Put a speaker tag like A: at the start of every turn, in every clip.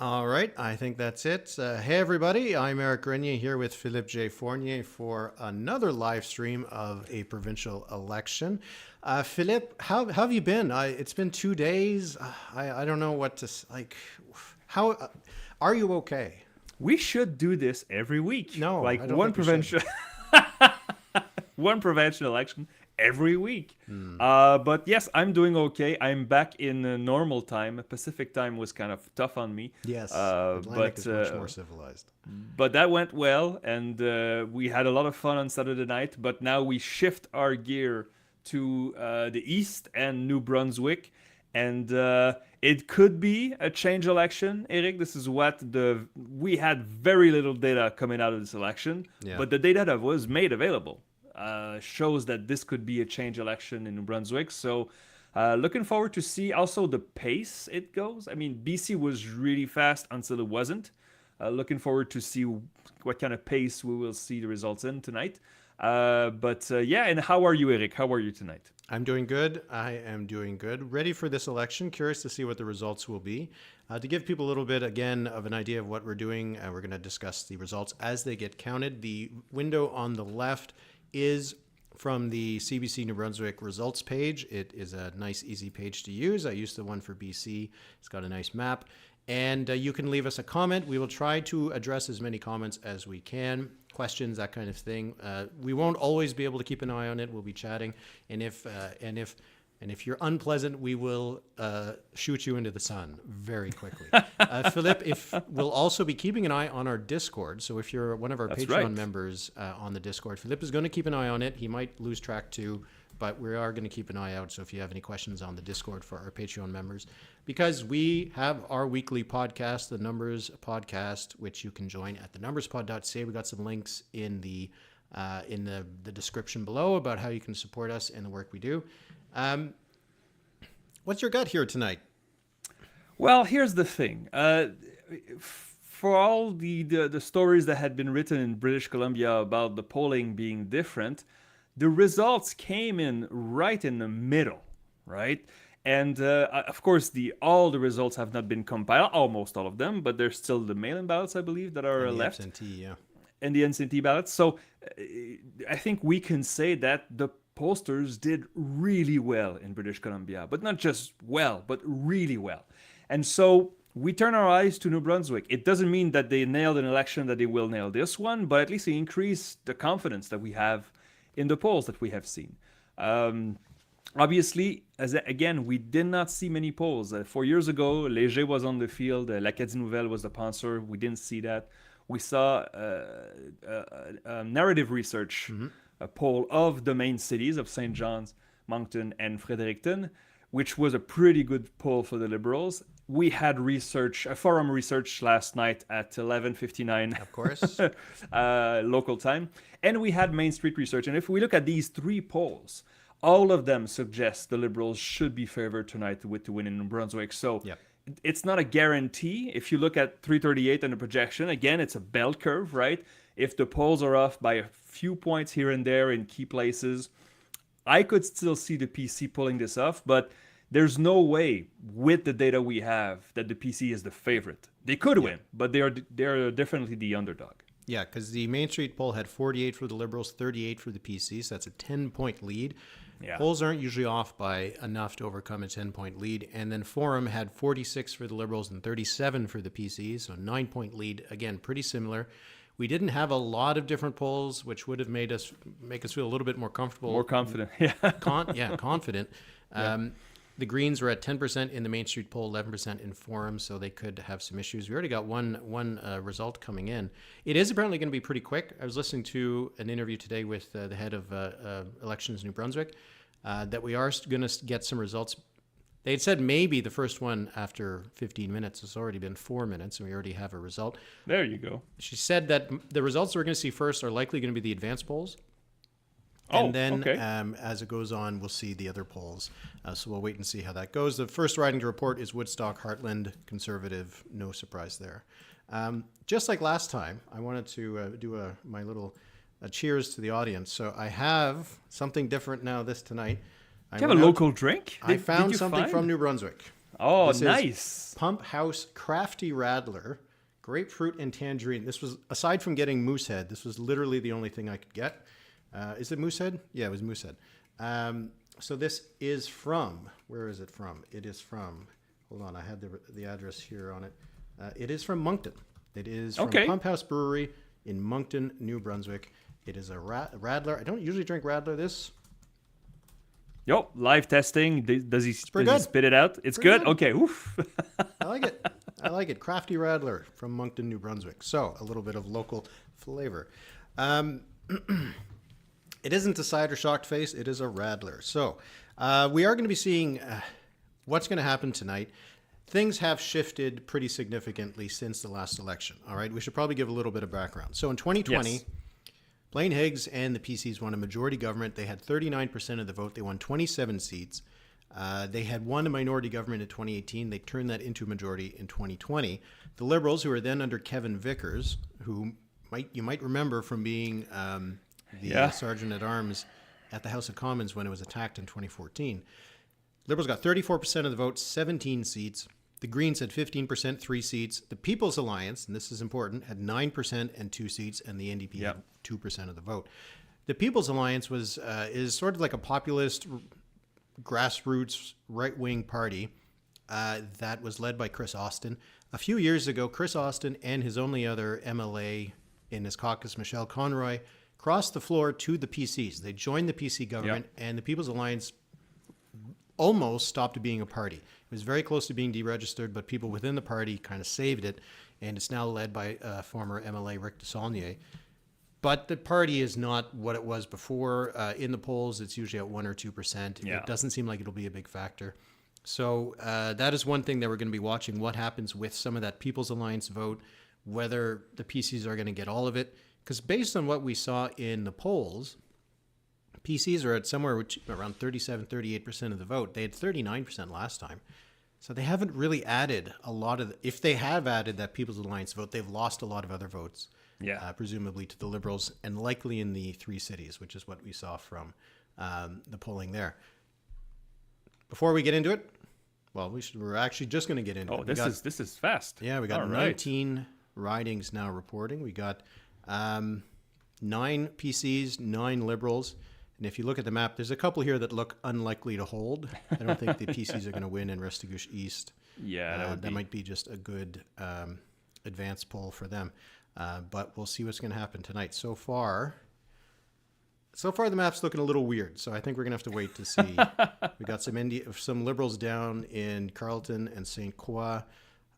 A: All right, I think that's it. Hey, everybody, I'm Éric Grenier here with Philippe J. Fournier for another live stream of a provincial election. Philippe, how have you been? It's been 2 days. I don't know what to like. How are you okay?
B: We should do this every week.
A: No,
B: like
A: I don't
B: one
A: think we should.
B: provincial, one provincial election every week. But yes, I'm doing okay. I'm back in normal time. Pacific time was kind of tough on me.
A: Yes,
B: Uh,
A: Atlantic
B: but
A: is much more civilized.
B: but that went well, and we had a lot of fun on Saturday night. But now we shift our gear to the east and New Brunswick, and it could be a change election. Éric, this is what we had very little data coming out of this election,
A: Yeah.
B: but the data that was made available shows that this could be a change election in New Brunswick. So. Looking forward to see also the pace it goes. I mean, BC was really fast until it wasn't. Looking forward to see what kind of pace we will see the results in tonight. Yeah, and how are you, Éric? How are you tonight?
A: I'm doing good. I am doing good. Ready for this election. Curious to see what the results will be. To give people a little bit, again, of an idea of what we're doing, we're going to discuss the results as they get counted. The window on the left is from the CBC New Brunswick results page. It is a nice, easy page to use. I used the one for BC. It's got a nice map. And you can leave us a comment. We will try to address as many comments as we can, questions, that kind of thing. We won't always be able to keep an eye on it. We'll be chatting. And if you're unpleasant, we will shoot you into the sun very quickly. Philippe, we'll also be keeping an eye on our Discord. So if you're one of our
B: That's
A: Patreon
B: right.
A: members on the Discord, Philippe is going to keep an eye on it. He might lose track too, but we are going to keep an eye out. So if you have any questions on the Discord for our Patreon members, because we have our weekly podcast, the Numbers Podcast, which you can join at thenumberspod.ca. We got some links in the description below about how you can support us and the work we do. What's your gut here tonight?
B: Well, here's the thing. For all the stories that had been written in British Columbia about the polling being different, the results came in right in the middle, right? And of course, all the results have not been compiled, almost all of them, but there's still the mail-in ballots, I believe, that are
A: And the
B: left.
A: absentee, yeah.
B: And the absentee ballots. So I think we can say that the pollsters did really well in British Columbia, but not just well, but really well. And so we turn our eyes to New Brunswick. It doesn't mean that they nailed an election, that they will nail this one, but at least they increased the confidence that we have in the polls that we have seen. Obviously, again, we did not see many polls. 4 years ago, Léger was on the field. L'Acadie Nouvelle was the sponsor. We didn't see that. We saw narrative research, a poll of the main cities of St. John's, Moncton, and Fredericton, which was a pretty good poll for the Liberals. We had a forum research last night at 11:59,
A: Of course.
B: local time, and we had Main Street research. And if we look at these three polls, all of them suggest the Liberals should be favored tonight to win in New Brunswick. So.
A: Yep.
B: It's not a guarantee. If you look at 338 and the projection, again, it's a bell curve, right? If the polls are off by a few points here and there in key places, I could still see the PC pulling this off, but there's no way with the data we have that the PC is the favorite. They could win, but they're definitely the underdog.
A: Yeah, because the Main Street poll had 48 for the Liberals, 38 for the PC, so that's a 10-point lead.
B: Yeah.
A: Polls aren't usually off by enough to overcome a 10-point lead. And then Forum had 46 for the Liberals and 37 for the PC, so 9-point lead. Again, pretty similar. We didn't have a lot of different polls, which would have make us feel a little bit more comfortable.
B: More confident, yeah.
A: Confident. The Greens were at 10% in the Main Street poll, 11% in Forum, so they could have some issues. We already got one result coming in. It is apparently going to be pretty quick. I was listening to an interview today with the head of Elections New Brunswick that we are going to get some results. They had said maybe the first one after 15 minutes. It's already been 4 minutes, and we already have a result.
B: There you go.
A: She said that the results we're going to see first are likely going to be the advance polls. And then
B: okay.
A: As it goes on, we'll see the other polls. So we'll wait and see how that goes. The first riding to report is Woodstock, Heartland, Conservative. No surprise there. Just like last time, I wanted to do my little cheers to the audience. So I have something different now tonight.
B: Do you have a local drink?
A: I found
B: you
A: something
B: find?
A: from New Brunswick.
B: Oh,
A: This is
B: nice.
A: Pump House Crafty Radler, grapefruit and tangerine. This was, aside from getting Moosehead, this was literally the only thing I could get. Is it Moosehead? Yeah, it was Moosehead. So this is from, where is it from? It is from, hold on, I had the address here on it. It is from Moncton. It is from Pump House Brewery in Moncton, New Brunswick. It is a Radler. I don't usually drink Radler. This,
B: Yo, live testing. Does he
A: good.
B: spit it out? It's
A: Pretty
B: good?
A: good.
B: Okay, oof.
A: I like it. I like it. Crafty Radler from Moncton, New Brunswick. So a little bit of local flavor. It isn't a cider shocked face. It is a Radler. So we are going to be seeing what's going to happen tonight. Things have shifted pretty significantly since the last election. All right. We should probably give a little bit of background. So in 2020, yes. Blaine Higgs and the PCs won a majority government. They had 39% of the vote. They won 27 seats. They had won a minority government in 2018. They turned that into a majority in 2020. The Liberals, who were then under Kevin Vickers, who you might remember from being the Sergeant at Arms at the House of Commons when it was attacked in 2014. Liberals got 34% of the vote, 17 seats. The Greens had 15%, 3 seats. The People's Alliance, and this is important, had 9% and 2 seats, and the NDP had 2% of the vote. The People's Alliance is sort of like a populist, grassroots, right-wing party that was led by Chris Austin. A few years ago, Chris Austin and his only other MLA in his caucus, Michelle Conroy, crossed the floor to the PCs. They joined the PC government, and the People's Alliance almost stopped being a party. It was very close to being deregistered, but people within the party kind of saved it, and it's now led by former MLA Rick DeSaulnier. But the party is not what it was before. In the polls, it's usually at 1 or 2%. It doesn't seem like it'll be a big factor. So that is one thing that we're going to be watching, what happens with some of that People's Alliance vote, whether the PCs are going to get all of it. Because based on what we saw in the polls, PCs are at somewhere around 37, 38% of the vote. They had 39% last time. So they haven't really added a lot of, if they have added that People's Alliance vote, they've lost a lot of other votes, presumably to the Liberals, and likely in the 3 cities, which is what we saw from the polling there. Before we get into it, well, we're actually just going to get into it.
B: This is fast.
A: Yeah, we got 19 ridings now reporting. We got 9 PCs, 9 Liberals. And if you look at the map, there's a couple here that look unlikely to hold. I don't think the PCs are going to win in Restigouche East.
B: Yeah, that
A: might be just a good advance poll for them. But we'll see what's going to happen tonight. So far, the map's looking a little weird. So I think we're going to have to wait to see. We got some Liberals down in Carleton and St. Croix,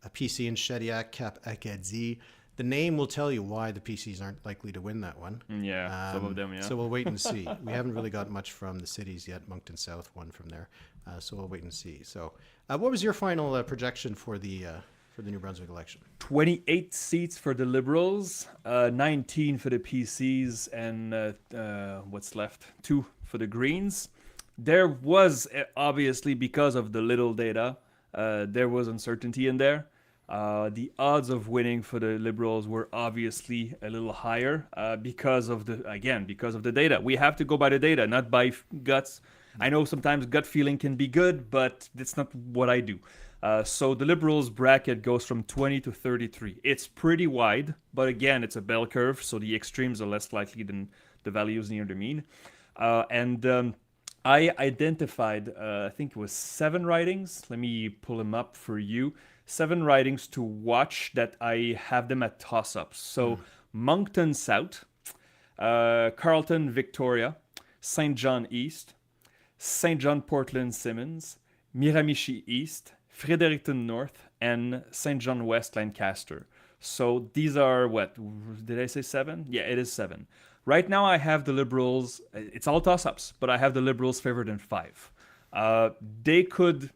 A: a PC in Shediac, Cap Acadie. The name will tell you why the PCs aren't likely to win that one.
B: Yeah, some of them, yeah.
A: So we'll wait and see. We haven't really got much from the cities yet. Moncton South won from there. So we'll wait and see. So what was your final projection for the New Brunswick election?
B: 28 seats for the Liberals, 19 for the PCs, and what's left? 2 for the Greens. There was, obviously, because of the little data, there was uncertainty in there. The odds of winning for the Liberals were obviously a little higher because of the data. We have to go by the data, not by guts. I know sometimes gut feeling can be good, but that's not what I do. So the Liberals bracket goes from 20 to 33. It's pretty wide, but again, it's a bell curve, so the extremes are less likely than the values near the mean. I identified, I think it was 7 ridings. Let me pull them up for you. 7 ridings to watch that I have them at toss-ups. So Moncton South, Carleton Victoria, St. John East, St. John Portland Simmons, Miramichi East, Fredericton North, and St. John West Lancaster. So these are what? Did I say 7? Yeah, it is 7. Right now I have the Liberals, it's all toss-ups, but I have the Liberals favored in 5. They could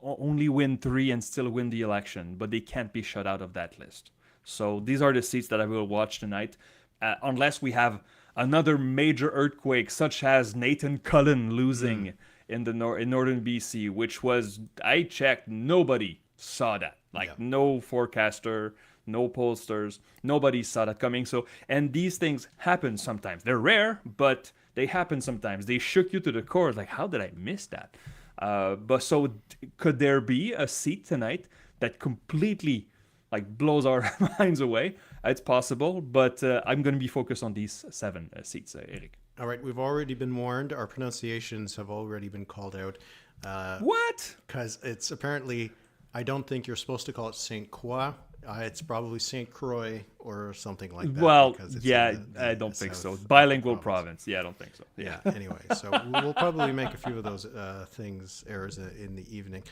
B: only win 3 and still win the election, but they can't be shut out of that list. So these are the seats that I will watch tonight, unless we have another major earthquake, such as Nathan Cullen losing in northern BC, which was, I checked, nobody saw that. No forecaster, no pollsters, nobody saw that coming. So, and these things happen sometimes. They're rare, but they happen sometimes. They shook you to the core. Like, how did I miss that? But so could there be a seat tonight that completely like blows our minds away? It's possible, but I'm going to be focused on these 7 seats, Éric.
A: All right, we've already been warned. Our pronunciations have already been called out.
B: What?
A: Because it's apparently, I don't think you're supposed to call it Saint Croix. It's probably Saint Croix or something like that.
B: Well,
A: because it's
B: yeah,
A: in
B: I don't think so.
A: south
B: Bilingual province. Yeah, I don't think so.
A: Yeah. Anyway, so we'll probably make a few of those errors in the evening.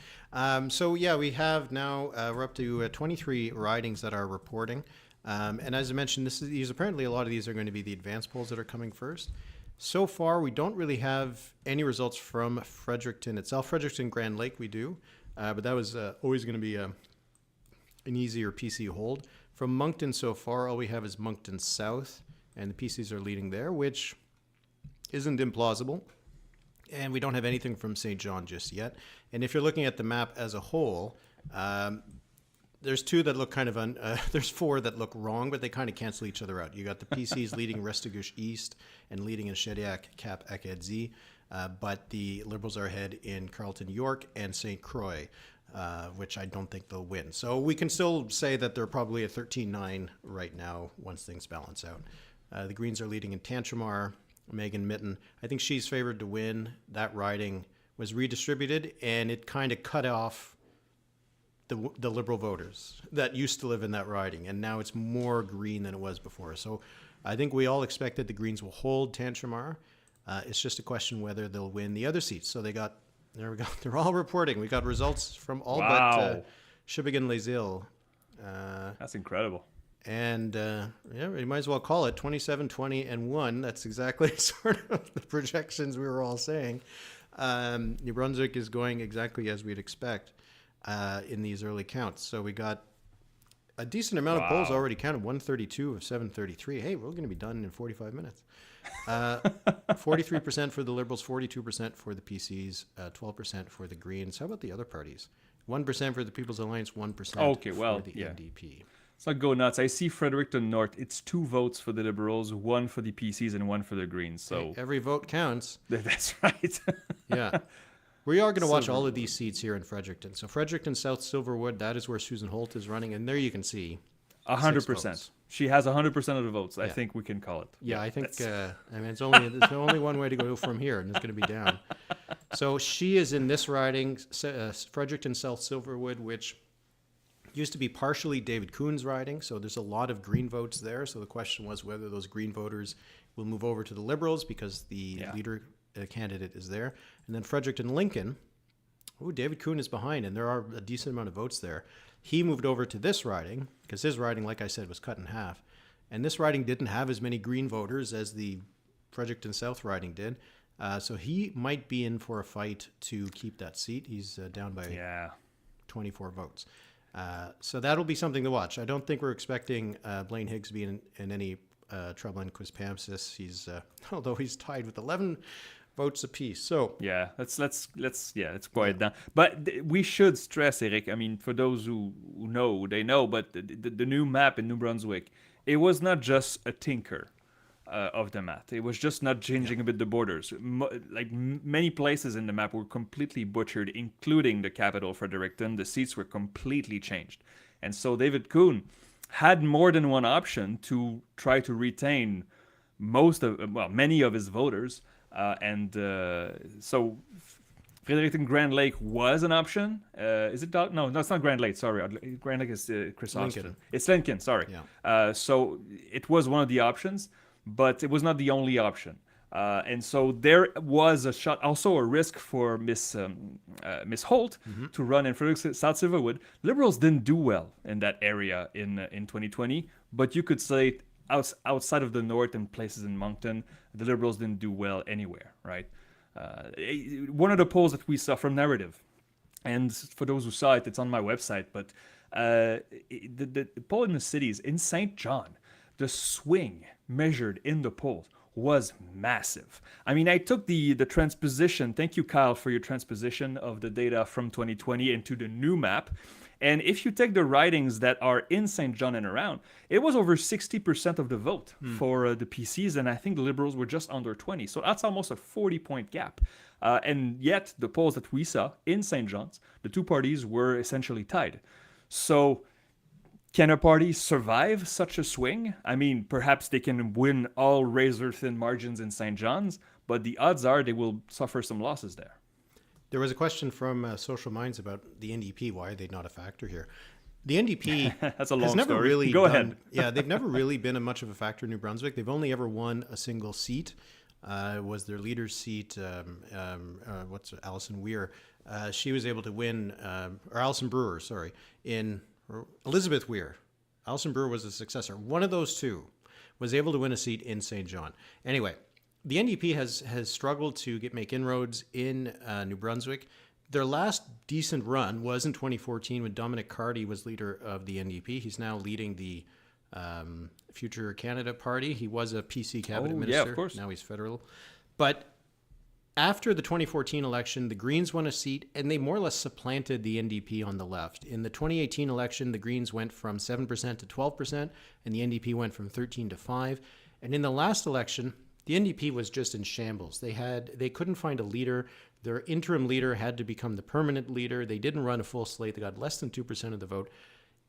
A: So yeah, we have now we're up to 23 ridings that are reporting, and as I mentioned, these apparently a lot of these are going to be the advanced polls that are coming first. So far, we don't really have any results from Fredericton itself. Fredericton Grand Lake, we do, but that was always going to be an easier PC hold. From Moncton so far, all we have is Moncton South, and the PCs are leading there, which isn't implausible. And we don't have anything from St. John just yet. And if you're looking at the map as a whole, there's 2 that look kind of there's 4 that look wrong, but they kind of cancel each other out. You got the PCs leading Restigouche East and leading in Shediac, Cap, Acadie, but the Liberals are ahead in Carleton York and St. Croix, which I don't think they'll win. So we can still say that they're probably a 13-9 right now once things balance out. The Greens are leading in Tantramar. Megan Mitten, I think she's favored to win. That riding was redistributed, and it kind of cut off the Liberal voters that used to live in that riding, and now it's more Green than it was before. So I think we all expected the Greens will hold Tantramar. It's just a question whether they'll win the other seats. So there we go. They're all reporting. We got results from all but Sheboygan-Les-Îles.
B: That's incredible.
A: And yeah, we might as well call it 27, 20, and 1. That's exactly sort of the projections we were all saying. New Brunswick is going exactly as we'd expect in these early counts. So we got a decent amount of polls already counted, 132 of 733. Hey, we're going to be done in 45 minutes. 43% for the Liberals, 42% for the PCs, 12% for the Greens. How about the other parties? 1% for the People's Alliance, 1% for the NDP.
B: Let's not go nuts. I see Fredericton North. It's 2 votes for the Liberals, 1 for the PCs, and 1 for the Greens. So
A: hey, every vote counts.
B: That's right.
A: Yeah. We are going to watch all of these seats here in Fredericton. So Fredericton South Silverwood, that is where Susan Holt is running. And there you can see
B: 100%. She has 100% of the votes. I think we can call it.
A: Yeah, I think, I mean, there's only one way to go from here, and it's going to be down. So she is in this riding, Fredericton South Silverwood, which used to be partially David Coon's riding. So there's a lot of Green votes there. So the question was whether those Green voters will move over to the Liberals because the leader candidate is there. And then Fredericton Lincoln, David Coon is behind, and there are a decent amount of votes there. He moved over to this riding because his riding, like I said, was cut in half. And this riding didn't have as many Green voters as the Fredericton South riding did. So he might be in for a fight to keep that seat. He's down by 24 votes. So that'll be something to watch. I don't think we're expecting Blaine Higgs to be in any trouble in Quispamsis. He's although he's tied with 11 votes apiece. So
B: yeah, let's quiet down. But we should stress, Éric. I mean, for those who know, they know. But the new map in New Brunswick, it was not just a tinker of the map. It was just not changing a bit the borders. Many places in the map were completely butchered, including the capital, Fredericton. The seats were completely changed, and so David Coon had more than one option to try to retain many of his voters. So Fredericton Grand Lake was an option. Is it? No, it's not Grand Lake. Sorry, Grand Lake is Chris Austin. It's Lincoln. Sorry. Yeah. So it was one of the options, but it was not the only option. And so there was also a risk for Miss Holt to run in Fredericton South Silverwood. Liberals didn't do well in that area in 2020, but you could say outside of the north and places in Moncton, the Liberals didn't do well anywhere, right? One of the polls that we saw from Narrative, and for those who saw it, it's on my website, but the poll in the cities, in St. John, the swing measured in the polls was massive. I mean, I took the transposition, thank you, Kyle, for your transposition of the data from 2020 into the new map, And if you take the ridings that are in St. John and around, it was over 60% of the vote for the PCs, and I think the Liberals were just under 20. So that's almost a 40-point gap. And yet, the polls that we saw in St. John's, the two parties were essentially tied. So can a party survive such a swing? I mean, perhaps they can win all razor-thin margins in St. John's, but the odds are they will suffer some losses there.
A: There was a question from Social Minds about the NDP. Why are they not a factor here? The NDP
B: That's a long
A: has never
B: story.
A: really
B: Go ahead.
A: Yeah, they've never really been much of a factor in New Brunswick. They've only ever won a single seat. It was their leader's seat. Alison Weir? She was able to win, or Alison Brewer, sorry, or Elizabeth Weir. Alison Brewer was the successor. One of those two was able to win a seat in St. John. Anyway, the NDP has struggled to make inroads in New Brunswick. Their last decent run was in 2014 when Dominic Carty was leader of the NDP. He's now leading the Future Canada Party. He was a PC cabinet minister.
B: Yeah, of course.
A: Now he's federal. But after the 2014 election, the Greens won a seat, and they more or less supplanted the NDP on the left. In the 2018 election, the Greens went from 7% to 12%, and the NDP went from 13 to 5. And in the last election, the NDP was just in shambles. They couldn't find a leader. Their interim leader had to become the permanent leader. They didn't run a full slate. They got less than 2% of the vote.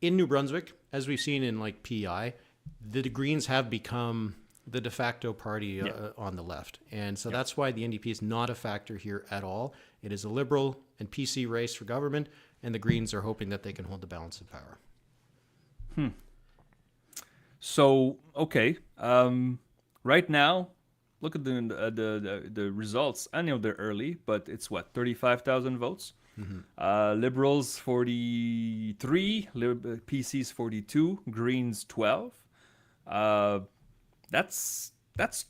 A: In New Brunswick, as we've seen in like PI, the Greens have become the de facto party on the left. And so that's why the NDP is not a factor here at all. It is a Liberal and PC race for government, and the Greens are hoping that they can hold the balance of power.
B: So, okay. Right now, look at the results. I know they're early, but it's 35,000 votes. Liberals 43, PCs 42, Greens 12. That's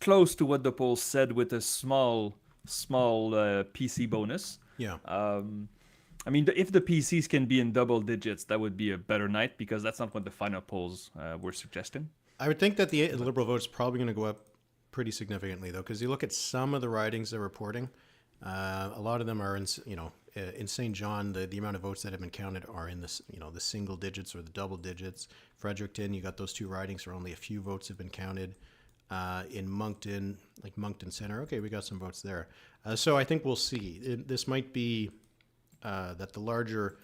B: close to what the polls said, with a small PC bonus.
A: Yeah.
B: I mean, if the PCs can be in double digits, that would be a better night, because that's not what the final polls were suggesting.
A: I would think that the Liberal vote's probably going to go up pretty significantly, though, because you look at some of the ridings they're reporting. A lot of them are in St. John. The amount of votes that have been counted are in the single digits or the double digits. Fredericton, you got those two ridings where only a few votes have been counted. In Moncton, like Moncton Center, okay, we got some votes there. So I think we'll see. This might be that the larger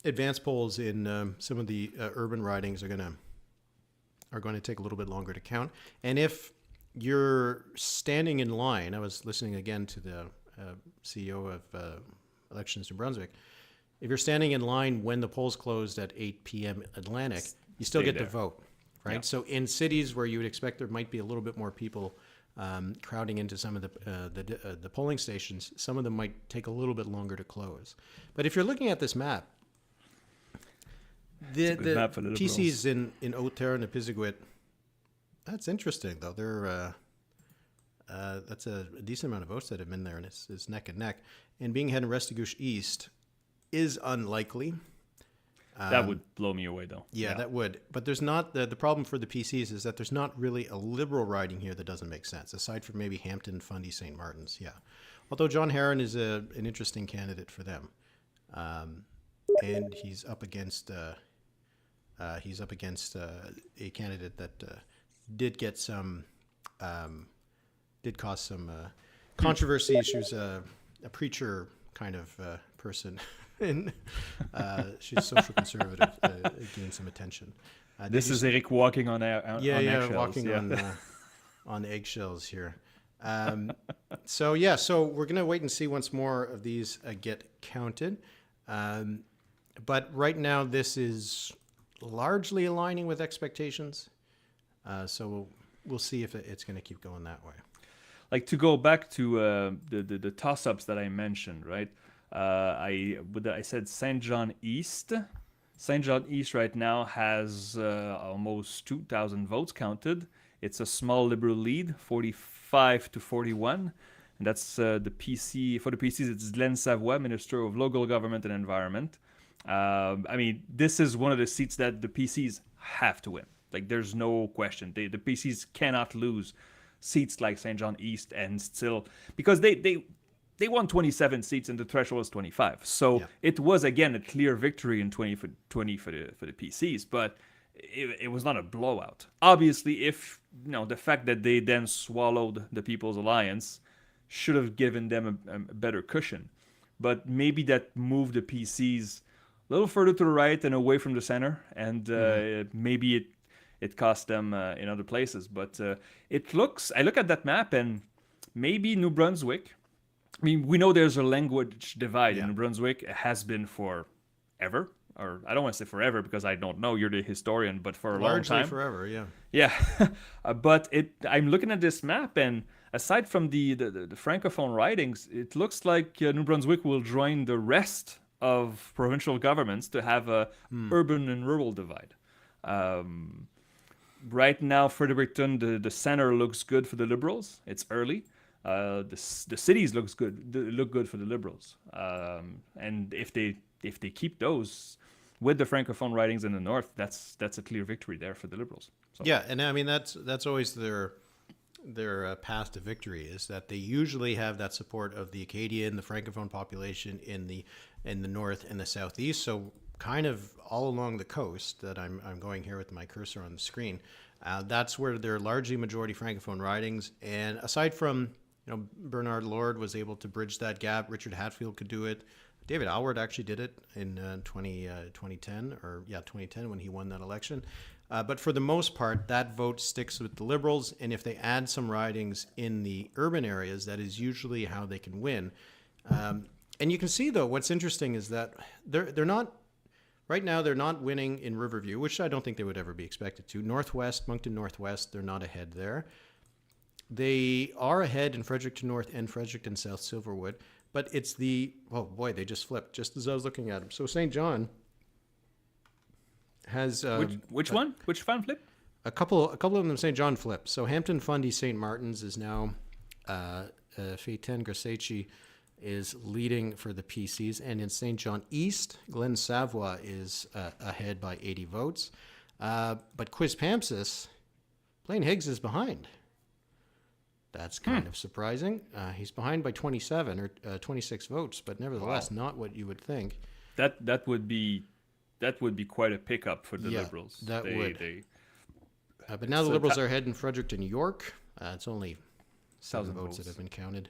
A: advance polls in some of the urban ridings are going to take a little bit longer to count. And if you're standing in line, I was listening again to the CEO of Elections New Brunswick. If you're standing in line when the polls closed at 8 p.m. Atlantic, you still get to vote, right? Yeah. So in cities where you would expect there might be a little bit more people crowding into some of the polling stations, some of them might take a little bit longer to close. But if you're looking at this map, the PCs in Haute-Terre and Epiziguit, that's interesting, though. They're that's a decent amount of votes that have been there, and it's neck and neck. And being head in Restigouche East is unlikely.
B: That would blow me away, though.
A: Yeah, that would. But there's not the problem for the PCs is that there's not really a Liberal riding here that doesn't make sense, aside from maybe Hampton, Fundy, St. Martin's. Yeah, although John Herron is an interesting candidate for them, and he's up against a candidate that did cause some controversy. She was a preacher kind of person. And she's social conservative, gained some attention.
B: This is Éric walking on eggshells.
A: Walking on eggshells here. So we're gonna wait and see once more of these get counted. But right now, this is largely aligning with expectations. So we'll see if it's going to keep going that way.
B: Like, to go back to the toss-ups that I mentioned, right? I said St. John East. St. John East right now has almost 2,000 votes counted. It's a small Liberal lead, 45 to 41. And that's the PC. For the PCs, it's Glenn Savoy, Minister of Local Government and Environment. I mean, this is one of the seats that the PCs have to win. Like, there's no question. The PCs cannot lose seats like St. John East and still, because they they won 27 seats and the threshold was 25. So it was, again, a clear victory in 2020 for the PCs, but it was not a blowout. Obviously, if the fact that they then swallowed the People's Alliance should have given them a better cushion. But maybe that moved the PCs a little further to the right and away from the center, and maybe it cost them in other places. But I look at that map, and maybe New Brunswick. I mean, we know there's a language divide in New Brunswick. It has been forever. Or I don't want to say forever because I don't know. You're the historian, but for a long time.
A: Largely forever, yeah.
B: Yeah, but I'm looking at this map, and aside from the francophone ridings, it looks like New Brunswick will join the rest of provincial governments to have a urban and rural divide. Right now, Fredericton, the center looks good for the Liberals. It's early. The cities look good for the Liberals, and if they keep those with the francophone ridings in the north, that's a clear victory there for the Liberals. So.
A: Yeah, and I mean that's always their path to victory, is that they usually have that support of the Acadian, the francophone population in the north and the southeast. So kind of all along the coast that I'm going here with my cursor on the screen, that's where they're largely majority francophone ridings. And aside from Bernard Lord was able to bridge that gap, Richard Hatfield could do it. David Alward actually did it in 2010 when he won that election. But for the most part, that vote sticks with the Liberals. And if they add some ridings in the urban areas, that is usually how they can win. And you can see, though, what's interesting is that they're not, right now, they're not winning in Riverview, which I don't think they would ever be expected to. Northwest, Moncton Northwest, they're not ahead there. They are ahead in Fredericton North and Fredericton South Silverwood. But it's they just flipped just as I was looking at them. So St. John has
B: which one? Which fan flip?
A: A couple of them. St. John flipped. So Hampton Fundy St. Martin's is now Féten Grassechi is leading for the PCs, and in St. John East, Glen Savoie is ahead by 80 votes. But Quispamsis, Blaine Higgs is behind. That's kind of surprising. He's behind by 27 or 26 votes, but nevertheless, not what you would think.
B: That would be quite a pickup for the Liberals.
A: That would. But now the Liberals are ahead in Fredericton, York. It's only 7 votes that have been counted.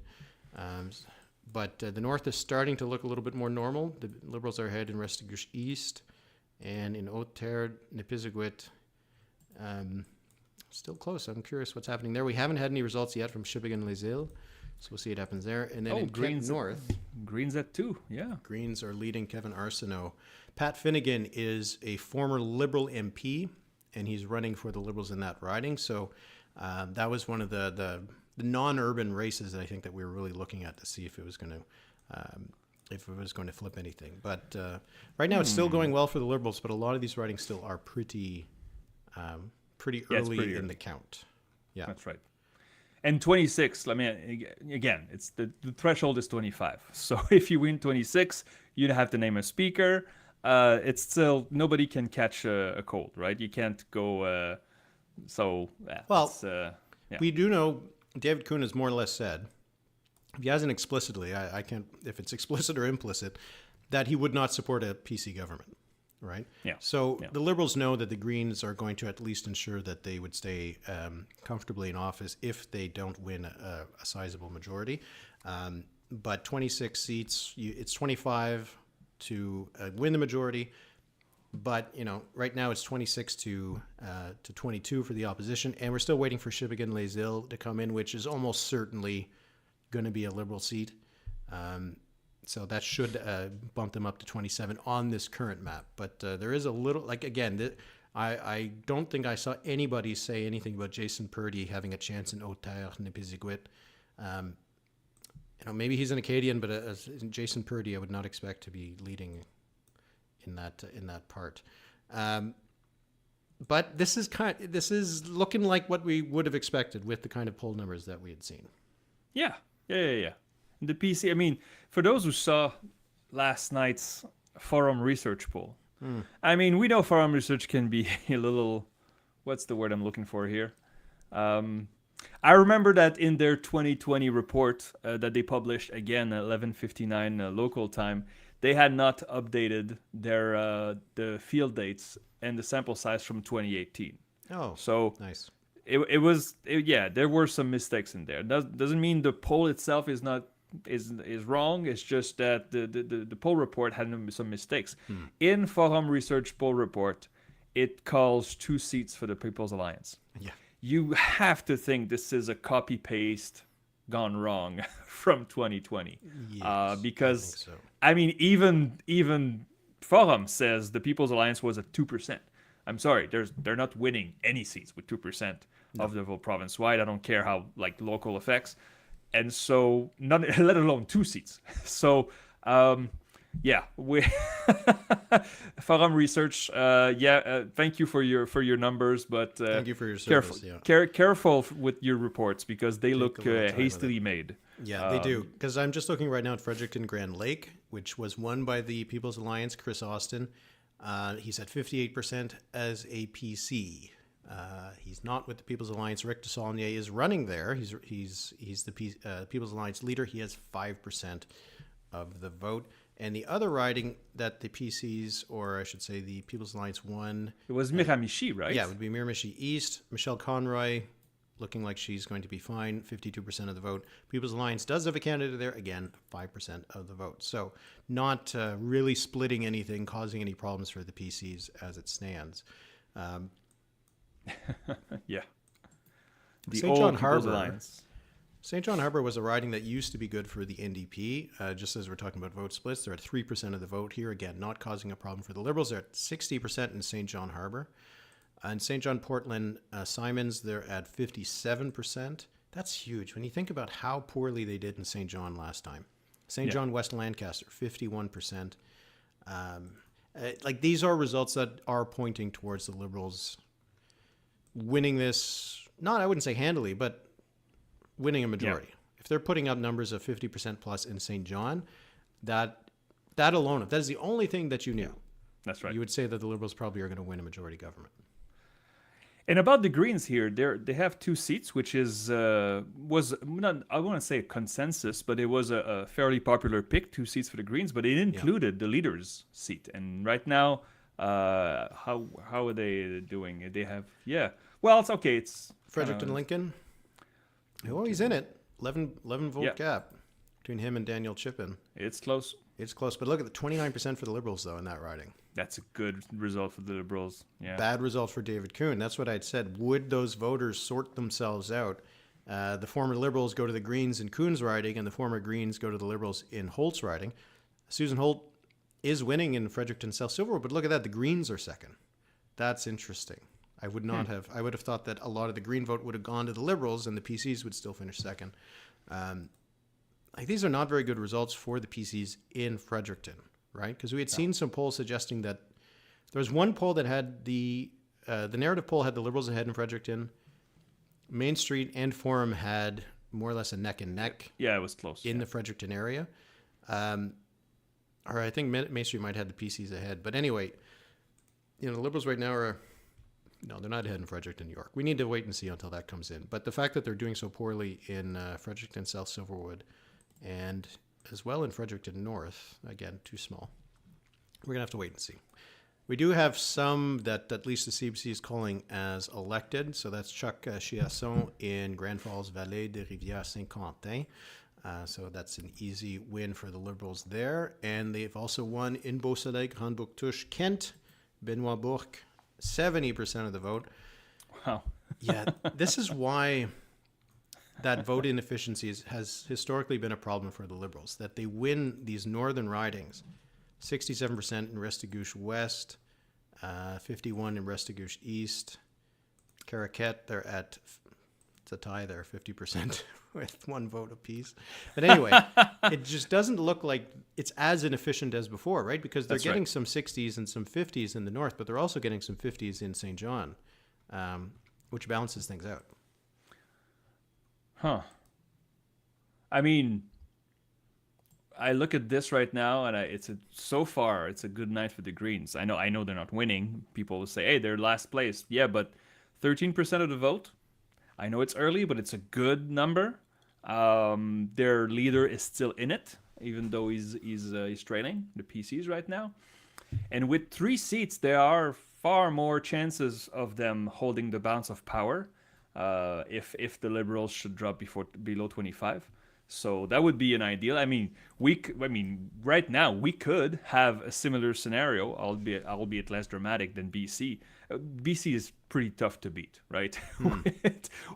A: But the North is starting to look a little bit more normal. The Liberals are ahead in Restigouche East and in Haute-Terre, Nipisiguit. Still close. I'm curious what's happening there. We haven't had any results yet from Sheboygan-Les-Îles, so we'll see what happens there. And then in Kent North,
B: Greens at 2. Yeah,
A: Greens are leading Kevin Arsenault. Pat Finnegan is a former Liberal MP, and he's running for the Liberals in that riding. So that was one of the non-urban races that I think that we were really looking at to see if it was going to flip anything. But right now, it's still going well for the Liberals. But a lot of these ridings still are pretty early in the count. Yeah,
B: that's right. And 26, I mean, again, it's the threshold is 25. So if you win 26, you'd have to name a speaker. It's still, nobody can catch a cold, right? You can't go.
A: We do know David Coon has more or less said, if he hasn't explicitly, I can't, if it's explicit or implicit, that he would not support a PC government. Right.
B: Yeah.
A: So the Liberals know that the Greens are going to at least ensure that they would stay comfortably in office if they don't win a sizable majority. But 26 seats, it's 25 to win the majority. But right now it's 26 to 22 for the opposition, and we're still waiting for Sheboygan-Les-Îles to come in, which is almost certainly going to be a Liberal seat. So that should bump them up to 27 on this current map. But there is a little, I don't think I saw anybody say anything about Jason Purdy having a chance in Haute-Terre, Nipisiguit. Maybe he's an Acadian, but Jason Purdy, I would not expect to be leading in that part. But this is looking like what we would have expected with the kind of poll numbers that we had seen.
B: Yeah. The PC, I mean, for those who saw last night's forum research poll, I mean, we know forum research can be a little, what's the word I'm looking for here? I remember that in their 2020 report that they published again at 11:59 local time, they had not updated their the field dates and the sample size from 2018.
A: Oh,
B: So
A: nice.
B: yeah, there were some mistakes in there. Doesn't mean the poll itself is not is wrong. It's just that the poll report had some mistakes. In Forum Research poll report, it calls 2 seats for the People's Alliance.
A: Yeah.
B: You have to think this is a copy paste gone wrong from 2020.
A: Yes,
B: Because
A: I think so.
B: I mean, even Forum says the People's Alliance was at 2%. I'm sorry, they're not winning any seats with 2% of the vote province-wide. I don't care how like local effects, and so not let alone 2 seats. So yeah, we Forum Research. Thank you for your numbers, but
A: Thank you for your
B: careful,
A: service. Yeah.
B: careful with your reports because they look
A: a little time with
B: hastily made.
A: Yeah, they do. Because I'm just looking right now at Fredericton Grand Lake, which was won by the People's Alliance, Chris Austin. He's at 58% as a PC. He's not with the People's Alliance. Rick Desaulnier is running there. He's the People's Alliance leader. He has 5% of the vote. And the other riding that the PCs, or I should say the People's Alliance won,
B: It was Miramichi, right?
A: yeah, it would be Miramichi East. Michelle Conroy, looking like she's going to be fine, 52% of the vote. People's Alliance does have a candidate there, again, 5% of the vote. So not really splitting anything, causing any problems for the PCs as it stands.
B: Yeah. The
A: St.
B: old
A: John
B: People's
A: Harbour.
B: Alliance.
A: St. John Harbour was a riding that used to be good for the NDP. Just as we're talking about vote splits, they're at 3% of the vote here. Again, not causing a problem for the Liberals. They're at 60% in St. John Harbour. And St. John Portland Simons, they're at 57%. That's huge when you think about how poorly they did in St. John last time. St. John West Lancaster, 51%. Like these are results that are pointing towards the Liberals winning this, not I wouldn't say handily, but winning a majority. If they're putting up numbers of 50% plus in St. John, that alone, if that is the only thing that you knew,
B: That's right.
A: you would say that the Liberals probably are going to win a majority government.
B: And about the Greens here, they have 2 seats, which was not, I want to say a consensus, but it was a fairly popular pick, 2 seats for the Greens, but it included the leader's seat. And right now, how are they doing? They have well, it's okay. It's
A: Fredericton Lincoln. Oh, he's in it. 11 vote gap between him and Daniel Chippen.
B: It's close.
A: It's close, but look at the 29% for the Liberals, though, in that riding.
B: That's a good result for the Liberals. Yeah.
A: Bad result for David Coon. That's what I'd said. Would those voters sort themselves out? The former Liberals go to the Greens in Coon's riding, and the former Greens go to the Liberals in Holt's riding. Susan Holt is winning in Fredericton South Silverwood, but look at that. The Greens are second. That's interesting. I would not have. I would have thought that a lot of the Green vote would have gone to the Liberals, and the PCs would still finish second. These are not very good results for the PCs in Fredericton, right? Because we had seen some polls suggesting that there was one poll that had the narrative poll had the Liberals ahead in Fredericton. Main Street and Forum had more or less a neck and neck.
B: Yeah, it was close.
A: In the Fredericton area. Or I think Main Street might have the PCs ahead. But anyway, the Liberals right now are... No, they're not ahead in Fredericton, New York. We need to wait and see until that comes in. But the fact that they're doing so poorly in Fredericton South Silverwood and as well in Fredericton North, again, too small. We're going to have to wait and see. We do have some that at least the CBC is calling as elected. So that's Chuck Chiasson in Grand Falls, Vallée de Rivière, Saint-Quentin. So that's an easy win for the Liberals there. And they've also won in Beausoleil, Grande-Bouctouche, Kent, Benoit Bourque, 70% of the vote.
B: Wow.
A: Yeah, this is why that vote inefficiency has historically been a problem for the Liberals, that they win these northern ridings, 67% in Restigouche West, 51% in Restigouche East. Caraquet, they're at, it's a tie there, 50% with 1 vote apiece. But anyway, it just doesn't look like it's as inefficient as before, right? Because they're getting some 60s and some 50s in the north, but they're also getting some 50s in St. John, which balances things out.
B: Huh. I mean, I look at this right now, and so far it's a good night for the Greens. I know they're not winning. People will say, "Hey, they're last place." Yeah, but 13% of the vote. I know it's early, but it's a good number. Their leader is still in it, even though he's trailing the PCs right now. And with 3 seats, there are far more chances of them holding the balance of power if the Liberals should drop below 25. So that would be an ideal. I mean, right now we could have a similar scenario, albeit less dramatic than BC. BC is pretty tough to beat, right?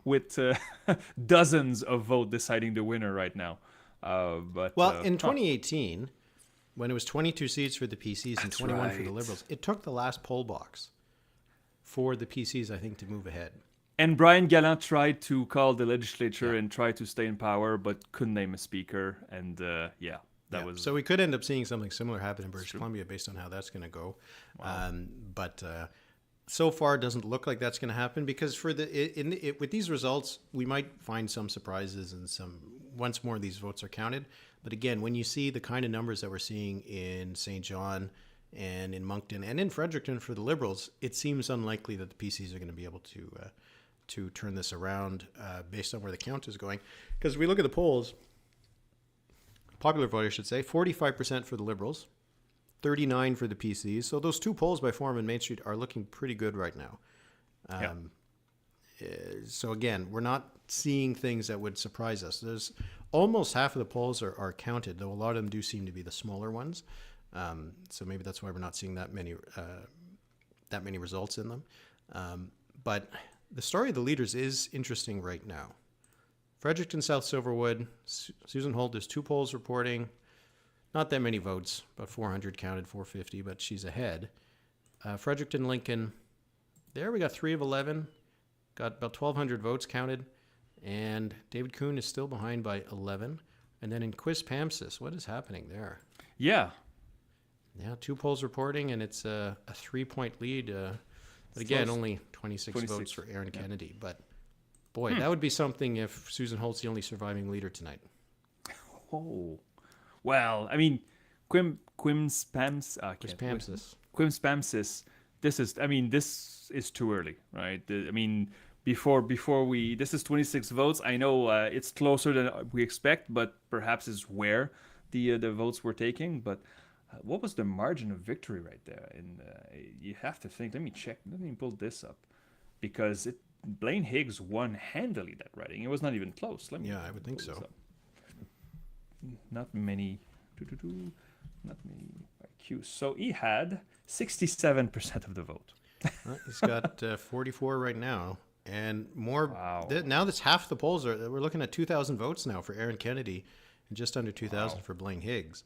B: with dozens of votes deciding the winner right now.
A: In 2018, when it was 22 seats for the PCs and 21 for the Liberals, it took the last poll box for the PCs, I think, to move ahead.
B: And Brian Gallant tried to call the legislature and try to stay in power, but couldn't name a speaker. And that was...
A: So we could end up seeing something similar happen in British Columbia based on how that's going to go. Wow. But so far, it doesn't look like that's going to happen because with these results, we might find some surprises and once more these votes are counted. But again, when you see the kind of numbers that we're seeing in St. John and in Moncton and in Fredericton for the Liberals, it seems unlikely that the PCs are going to be able to turn this around based on where the count is going. Because we look at the polls, popular vote, I should say, 45% for the Liberals, 39% for the PCs. So those 2 polls by Forum and Main Street are looking pretty good right now. So again, we're not seeing things that would surprise us. There's almost half of the polls are counted, though a lot of them do seem to be the smaller ones. So maybe that's why we're not seeing that many results in them. But the story of the leaders is interesting right now. Fredericton, South Silverwood, Susan Holt, there's 2 polls reporting. Not that many votes, about 400 counted, 450, but she's ahead. Fredericton, Lincoln, there we got 3 of 11. Got about 1,200 votes counted. And David Coon is still behind by 11. And then in Quispamsis, what is happening there?
B: Yeah,
A: 2 polls reporting, and it's a 3-point lead. But again, only 26 votes for Aaron Kennedy. But boy, that would be something if Susan Holt's the only surviving leader tonight.
B: Oh, well, I mean, Quispamsis. This is too early, right? This is 26 votes. I know it's closer than we expect, but perhaps it's where the votes were taking. But what was the margin of victory right there? And you have to think. Let me check. Let me pull this up, because Blaine Higgs won handily that riding. It was not even close.
A: I would think so.
B: Not many cues. So he had 67% of the vote.
A: He's got 44 right now. And more.
B: Wow.
A: Now that's half the polls we're looking at 2,000 votes now for Aaron Kennedy and just under 2,000 for Blaine Higgs.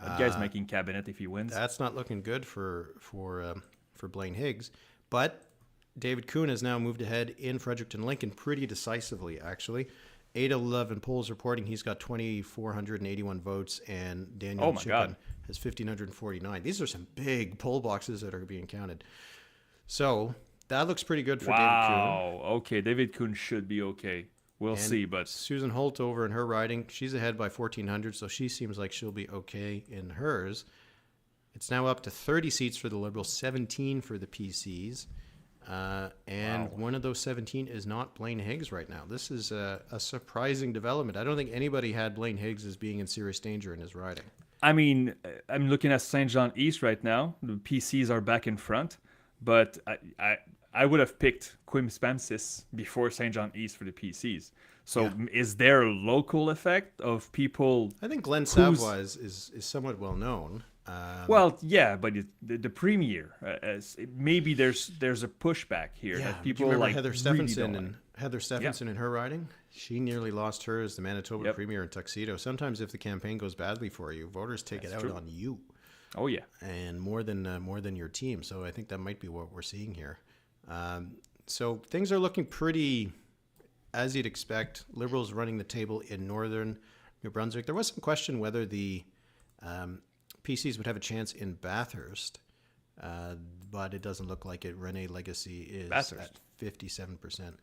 B: That guy's making cabinet if he wins.
A: That's not looking good for Blaine Higgs. But David Coon has now moved ahead in Fredericton Lincoln pretty decisively, actually. 8 of 11 polls reporting he's got 2,481 votes, and Daniel Chippen has 1,549. These are some big poll boxes that are being counted. So that looks pretty good for David Coon.
B: Wow. Okay, David Coon should be okay. We'll see, but
A: Susan Holt over in her riding, she's ahead by 1,400, so she seems like she'll be okay in hers. It's now up to 30 seats for the Liberals, 17 for the PCs. One of those 17 is not Blaine Higgs right now. This is a surprising development. I don't think anybody had Blaine Higgs as being in serious danger in his riding.
B: I mean, I'm looking at St. John East right now. The PCs are back in front, but I would have picked Quispamsis before St. John East for the PCs. So is there a local effect of people?
A: I think Glen Savoie is somewhat well known.
B: But the premier, maybe there's a pushback here that people like
A: Heather Stephenson
B: really
A: Heather Stephenson in her riding. She nearly lost her as the Manitoba premier in Tuxedo. Sometimes if the campaign goes badly for you, voters take it out on you.
B: Oh yeah,
A: and more than your team. So I think that might be what we're seeing here. So things are looking pretty as you'd expect. Liberals running the table in northern New Brunswick. There was some question whether the PCs would have a chance in Bathurst, but it doesn't look like it. Renee Legacy is at 57%.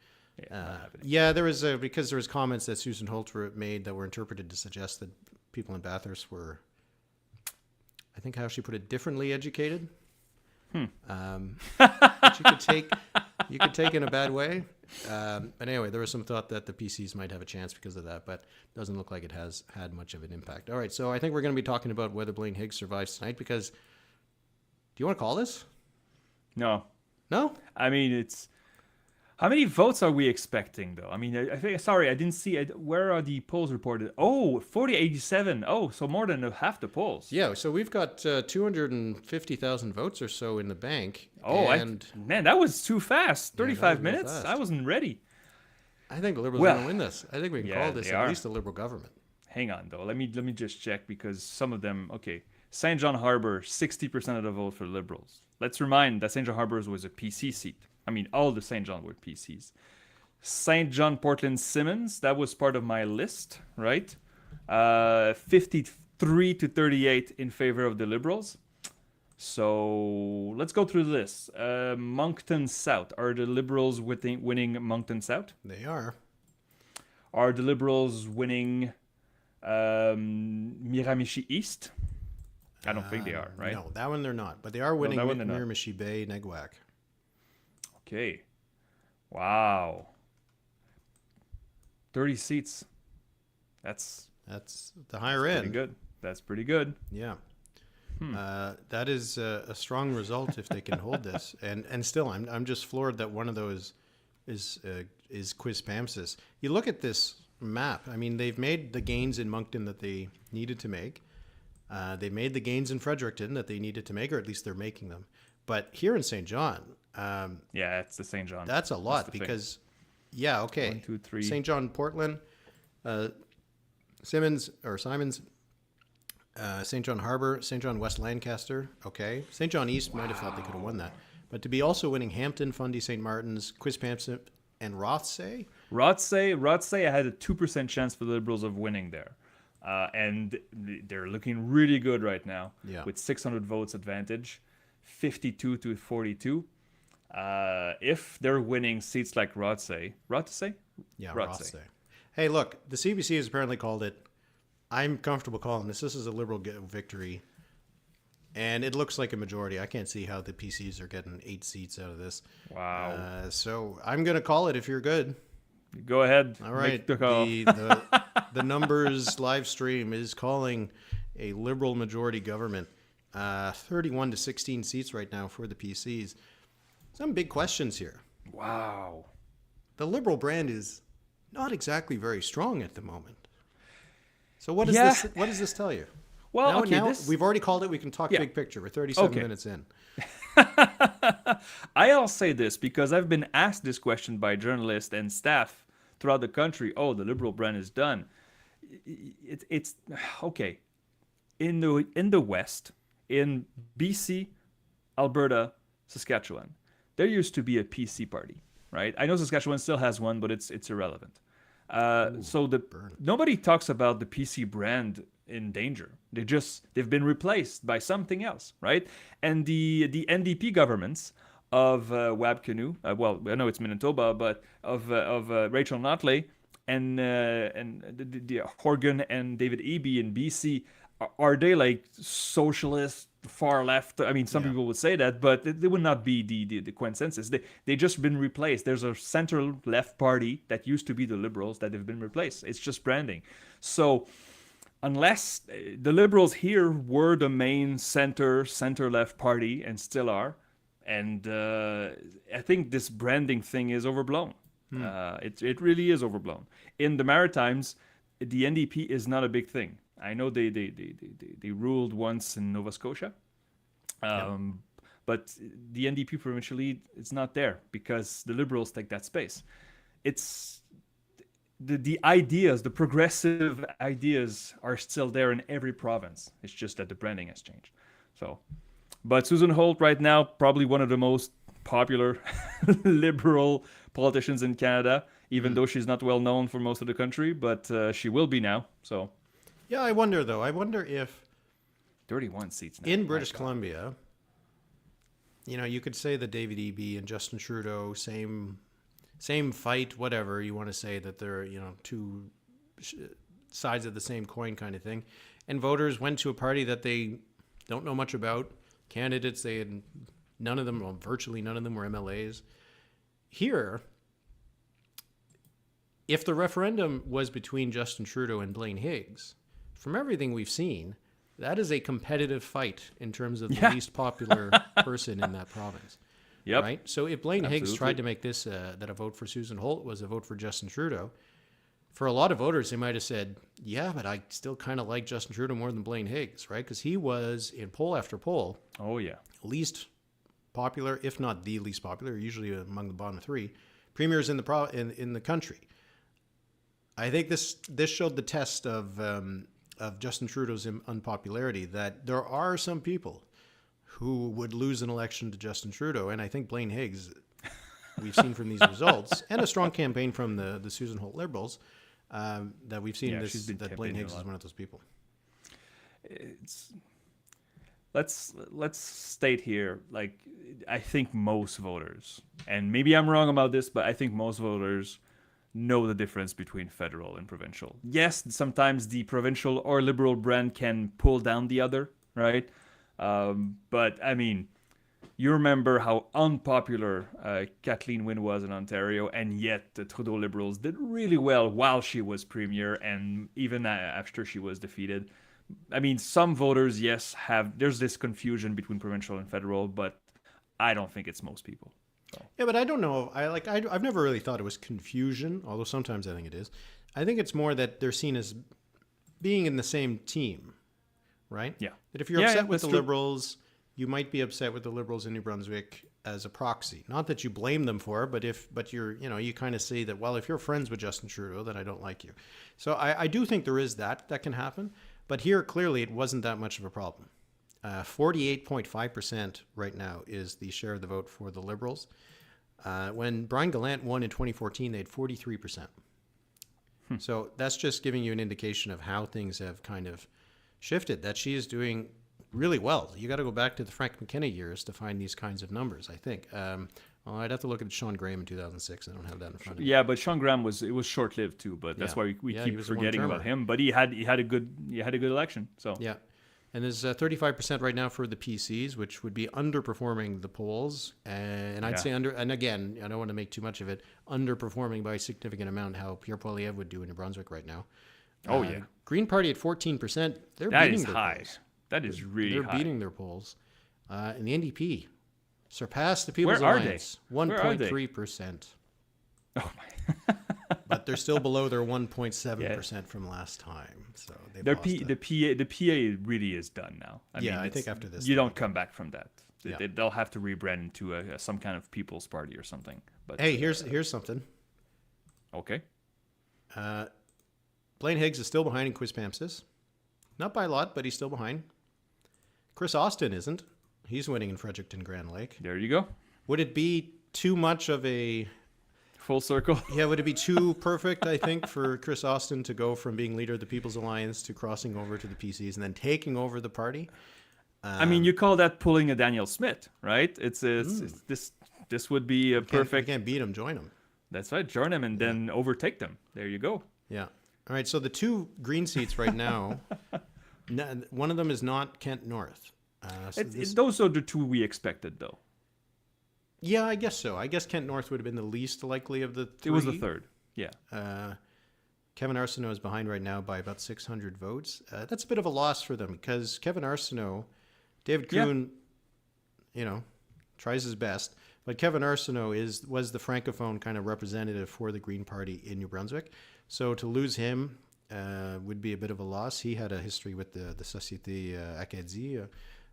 A: There was because there was comments that Susan Holt made that were interpreted to suggest that people in Bathurst were, I think how she put it, differently educated. Which you could take in a bad way. But anyway, there was some thought that the PCs might have a chance because of that, but doesn't look like it has had much of an impact. All right, so I think we're going to be talking about whether Blaine Higgs survives tonight because, do you want to call this?
B: No.
A: No?
B: I mean, it's... How many votes are we expecting, though? I mean, I think, sorry, I didn't see it. Where are the polls reported? Oh, 40-87. Oh, so more than half the polls.
A: Yeah, so we've got 250,000 votes or so in the bank.
B: Oh,
A: and
B: man, that was too fast. 35
A: real
B: minutes?
A: fast.
B: I wasn't ready.
A: I think the Liberals are going to win this. I think we can call this
B: they
A: at
B: are.
A: least a Liberal government.
B: Hang on, though. Let me just check because some of them... Okay, St. John Harbour, 60% of the vote for Liberals. Let's remind that St. John Harbour was a PC seat. I mean, all the St. John were PCs. St. John Portland Simmons, that was part of my list, right? 53 to 38 in favor of the Liberals. So let's go through this. Moncton South. Are the Liberals winning Moncton South?
A: They are.
B: Are the Liberals winning Miramichi East? I don't think they are, right?
A: No, that one they're not. But they are winning Miramichi Bay, Neguac.
B: Okay. Wow. 30 seats. That's
A: the higher end.
B: pretty good. That's pretty good.
A: Yeah. That is a strong result if they can hold this. And still, I'm just floored that one of those is Quispamsis. You look at this map. I mean, they've made the gains in Moncton that they needed to make. They made the gains in Fredericton that they needed to make, or at least they're making them. But here in St. John,
B: Yeah, it's the St. John.
A: that's a lot because, yeah, okay.
B: 1, 2, 3.
A: St. John, Portland, Simons, St. John Harbour, St. John West Lancaster, okay. St. John East might have thought they could have won that. But to be also winning Hampton, Fundy, St. Martin's, Quispamsis, and Rothsay?
B: Rothsay, I had a 2% chance for the Liberals of winning there. And they're looking really good right now with 600 votes advantage, 52 to 42. If they're winning seats like Rothsay?
A: Yeah,
B: Rothsay.
A: Hey, look, the CBC has apparently called it. I'm comfortable calling this. This is a Liberal victory. And it looks like a majority. I can't see how the PCs are getting 8 seats out of this.
B: Wow.
A: So I'm going to call it if you're good.
B: Go ahead.
A: All right.
B: Make the call.
A: The numbers live stream is calling a Liberal majority government. 31 to 16 seats right now for the PCs. Some big questions here.
B: Wow.
A: The Liberal brand is not exactly very strong at the moment. So what does this tell you?
B: Well,
A: now we've already called it. We can talk big picture. We're 37 minutes in.
B: I'll say this because I've been asked this question by journalists and staff throughout the country. Oh, the Liberal brand is done. It's okay. In the West, in BC, Alberta, Saskatchewan, there used to be a PC party, right? I know Saskatchewan still has one, but it's irrelevant. Nobody talks about the PC brand in danger. They've been replaced by something else, right? And the NDP governments of Wab Kinew, well, I know it's Manitoba, but of Rachel Notley and the Horgan and David Eby in BC, are they like socialist, far left? I mean, some people would say that, but they would not be the consensus. They just been replaced. There's a center left party that used to be the Liberals that have been replaced. It's just branding. So unless the Liberals here were the main center left party and still are, and I think this branding thing is overblown. It really is overblown. In the Maritimes, the NDP is not a big thing. I know they ruled once in Nova Scotia, but the NDP provincially, it's not there because the Liberals take that space. It's the ideas, the progressive ideas are still there in every province. It's just that the branding has changed. So, but Susan Holt right now, probably one of the most popular Liberal politicians in Canada, even though she's not well known for most of the country, but she will be now. So.
A: Yeah, I wonder if
B: 31 seats now.
A: In British Columbia, you could say that David Eby and Justin Trudeau, same fight, whatever you want to say, that they're, two sides of the same coin kind of thing. And voters went to a party that they don't know much about. Candidates, virtually none of them were MLAs. Here, if the referendum was between Justin Trudeau and Blaine Higgs, from everything we've seen, that is a competitive fight in terms of the least popular person in that province.
B: Yep.
A: Right? So if Blaine Higgs
B: Absolutely.
A: tried to make this that a vote for Susan Holt was a vote for Justin Trudeau, for a lot of voters, they might have said, yeah, but I still kind of like Justin Trudeau more than Blaine Higgs, right? Because he was, in poll after poll,
B: Oh, yeah.
A: least popular, if not the least popular, usually among the bottom three, premiers in the country. I think this showed the test of Justin Trudeau's unpopularity, that there are some people who would lose an election to Justin Trudeau, and I think Blaine Higgs, we've seen from these results, and a strong campaign from the Susan Holt Liberals, that we've seen that Blaine Higgs is one of those people.
B: Let's state here, like, I think most voters, and maybe I'm wrong about this, but I think most voters know the difference between federal and provincial. Yes, sometimes the provincial or Liberal brand can pull down the other, right? But I mean, you remember how unpopular Kathleen Wynne was in Ontario, and yet the Trudeau Liberals did really well while she was premier, and even after she was defeated. I mean, some voters, yes, there's this confusion between provincial and federal, but I don't think it's most people. So.
A: Yeah, but I don't know. I've never really thought it was confusion, although sometimes I think it is. I think it's more that they're seen as being in the same team, right?
B: Yeah.
A: That if you're upset with the Liberals, you might be upset with the Liberals in New Brunswick as a proxy. Not that you blame them for it, but you're, you kind of say that, well, if you're friends with Justin Trudeau, then I don't like you. So I do think there is that can happen. But here, clearly, it wasn't that much of a problem. 48.5% right now is the share of the vote for the Liberals. When Brian Gallant won in 2014, they had 43%. So that's just giving you an indication of how things have kind of shifted, that she is doing really well. You got to go back to the Frank McKenna years to find these kinds of numbers, I think. Well, I'd have to look at Sean Graham in 2006. I don't have that in front of me.
B: Yeah, but Sean Graham was short-lived too. But that's why we keep forgetting about him. But he had a good election. So
A: yeah, and there's 35% right now for the PCs, which would be underperforming the polls. And I'd say and again, I don't want to make too much of it, underperforming by a significant amount how Pierre Poilievre would do in New Brunswick right now.
B: Oh yeah,
A: Green Party at 14%. They're
B: that
A: beating
B: is
A: their
B: high.
A: polls.
B: That is really high.
A: They're beating their polls. And the NDP surpassed the People's
B: Where are
A: Alliance,
B: they?
A: 1.3%.
B: Oh my!
A: But they're still below their 1.7% from last time. So
B: the PA really is done now. I mean,
A: I think after this,
B: you don't come back from that.
A: Yeah.
B: They'll have to rebrand into some kind of People's Party or something. But
A: hey, here's something.
B: Okay.
A: Blaine Higgs is still behind in Quispamsis. Not by a lot, but he's still behind. Chris Austin isn't. He's winning in Fredericton Grand Lake.
B: There you go.
A: Would it be too much of a
B: full circle?
A: Yeah, would it be too perfect, I think, for Chris Austin to go from being leader of the People's Alliance to crossing over to the PCs and then taking over the party?
B: I mean, you call that pulling a Daniel Smith, right? It's this would be a perfect.
A: You can't beat him, join him.
B: That's right, join him and then overtake them. There you go.
A: Yeah. All right, so the two green seats right now, one of them is not Kent North.
B: Those are the two we expected, though.
A: Yeah, I guess so. I guess Kent North would have been the least likely of the three.
B: It was the third, yeah.
A: Kevin Arsenault is behind right now by about 600 votes. That's a bit of a loss for them because Kevin Arsenault, David Coon, tries his best. But Kevin Arsenault was the francophone kind of representative for the Green Party in New Brunswick. So to lose him would be a bit of a loss. He had a history with the Société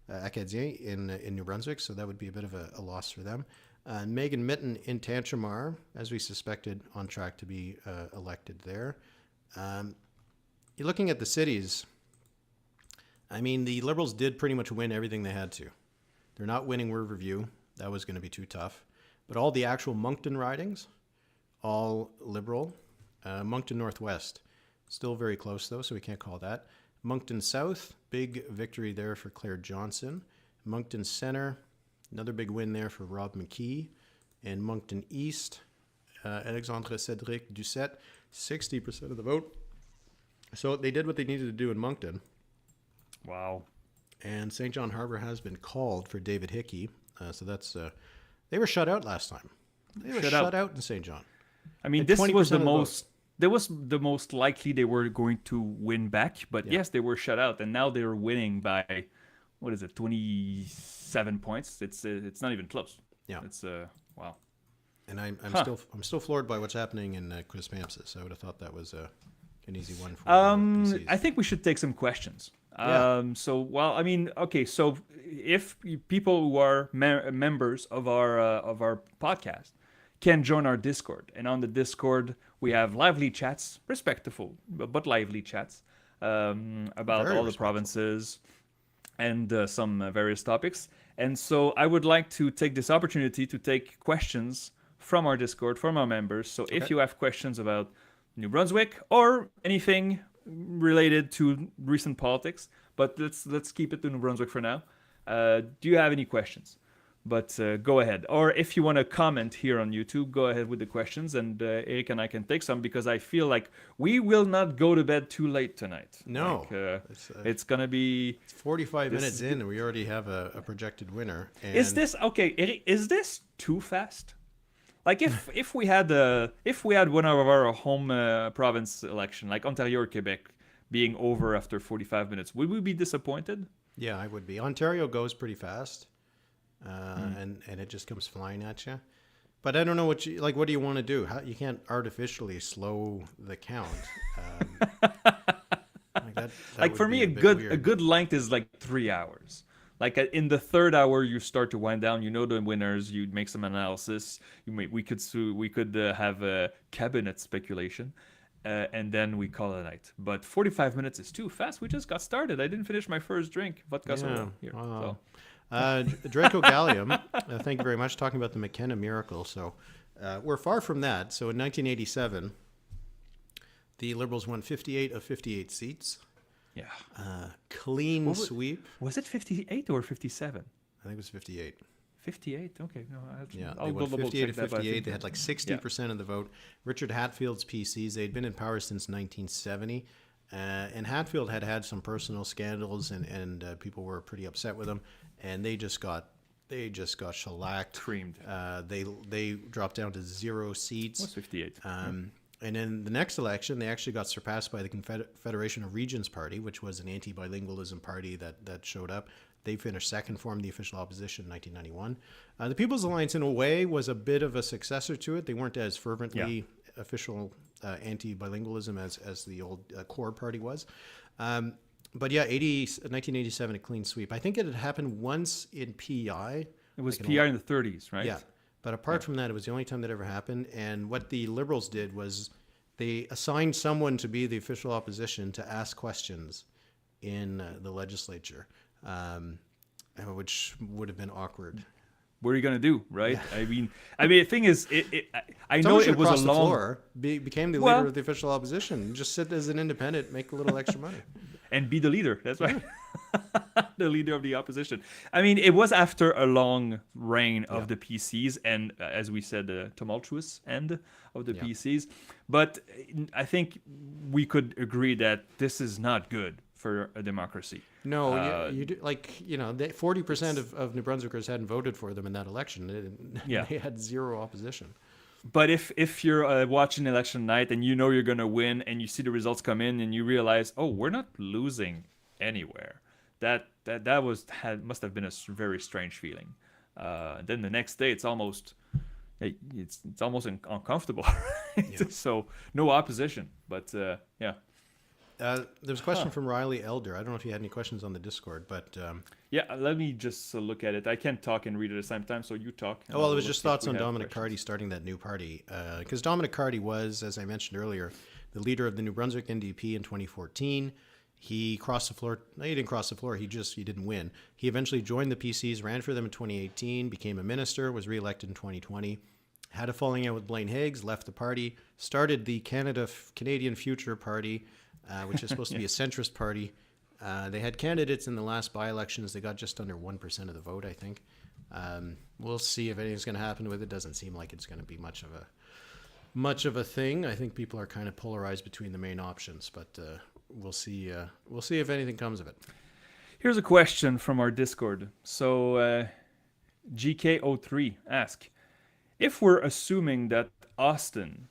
A: Acadien in New Brunswick, so that would be a bit of a loss for them. Megan Mitten in Tantramar, as we suspected, on track to be elected there. You're looking at the cities. I mean, the Liberals did pretty much win everything they had to. They're not winning Riverview. That was going to be too tough. But all the actual Moncton ridings, all Liberal. Moncton Northwest, still very close though, so we can't call that. Moncton South, big victory there for Claire Johnson. Moncton Center, another big win there for Rob McKee. And Moncton East, Alexandre Cédric Doucette, 60% of the vote. So they did what they needed to do in Moncton.
B: Wow.
A: And St. John Harbour has been called for David Hickey. So that's they were shut out last time. They were shut out in St. John.
B: I mean, this was the most that was the most likely they were going to win back. But yes, they were shut out, and now they're winning by, what is it, 27 points? It's not even close.
A: Yeah.
B: It's wow.
A: And I'm still floored by what's happening in Quispamsis. I would have thought that was an easy one for PCs.
B: I think we should take some questions. So, well, I mean, okay. So, if people who are members of our podcast can join our Discord, and on the Discord we have lively chats, respectful but lively chats about all the provinces and some various topics. And so, I would like to take this opportunity to take questions from our Discord, from our members. So, if you have questions about New Brunswick or anything related to recent politics, but let's keep it to New Brunswick for now. Do you have any questions? But go ahead. Or if you want to comment here on YouTube, go ahead with the questions, and Éric and I can take some, because I feel like we will not go to bed too late tonight.
A: No.
B: It's going to be...
A: It's 45 minutes in, and we already have a projected winner. And
B: is this... Okay, Éric, is this too fast? Like if we had one of our home province election, like Ontario or Quebec, being over after 45 minutes, would we be disappointed?
A: Yeah, I would be. Ontario goes pretty fast, and it just comes flying at you. But I don't know what you like. What do you want to do? You can't artificially slow the count.
B: Like for me, a good length is like 3 hours. Like in the third hour, you start to wind down. You know the winners. You make some analysis. We could have a cabinet speculation, and then we call it a night. But 45 minutes is too fast. We just got started. I didn't finish my first drink. Vodka soda here.
A: Wow. Draco Gallium, thank you very much. Talking about the McKenna miracle. So we're far from that. So in 1987, the Liberals won 58 of 58 seats.
B: Yeah.
A: Clean sweep.
B: Was it 58 or 57?
A: I think it was 58.
B: 58? Okay. No,
A: they won 58 of 58. They had like 60% of the vote. Richard Hatfield's PCs, they'd been in power since 1970. And Hatfield had some personal scandals, and people were pretty upset with him. And they just got shellacked.
B: Creamed.
A: They dropped down to 0 seats.
B: What's 58?
A: And in the next election, they actually got surpassed by the Confederation of Regions Party, which was an anti-bilingualism party that showed up. They finished second, formed the official opposition in 1991. The People's Alliance, in a way, was a bit of a successor to it. They weren't as fervently official anti-bilingualism as the old core party was. But yeah, 1987, a clean sweep. I think it had happened once in PEI.
B: It was PEI in the 30s, right?
A: Yeah. But apart from that, it was the only time that ever happened. And what the Liberals did was they assigned someone to be the official opposition to ask questions in the legislature, which would have been awkward.
B: What are you gonna do, right? Yeah. I mean, the thing is, I know it was a long.
A: Floor, became the leader of the official opposition. Just sit as an independent, make a little extra money,
B: and be the leader. That's right. The leader of the opposition. I mean, it was after a long reign of the PCs, and as we said, the tumultuous end of the PCs. But I think we could agree that this is not good for a democracy.
A: No, you do, 40% of New Brunswickers hadn't voted for them in that election. They had 0 opposition.
B: But if you're watching election night and you know you're going to win, and you see the results come in and you realize, oh, we're not losing anywhere, that must have been a very strange feeling. Then the next day, it's almost uncomfortable. Right? So no opposition, but yeah.
A: There's a question from Riley Elder. I don't know if you had any questions on the Discord, but...
B: let me just look at it. I can't talk and read at the same time, so you talk.
A: It was just thoughts on Dominic Carty starting that new party. Because Dominic Carty was, as I mentioned earlier, the leader of the New Brunswick NDP in 2014. He crossed the floor. No, he didn't cross the floor. He didn't win. He eventually joined the PCs, ran for them in 2018, became a minister, was reelected in 2020. Had a falling out with Blaine Higgs, left the party, started the Canadian Future Party, which is supposed to be a centrist party. They had candidates in the last by-elections. They got just under 1% of the vote, I think. We'll see if anything's going to happen with it. Doesn't seem like it's going to be much of a thing. I think people are kind of polarized between the main options, but we'll see. We'll see if anything comes of it.
B: Here's a question from our Discord. So GK03 asks, if we're assuming that Austin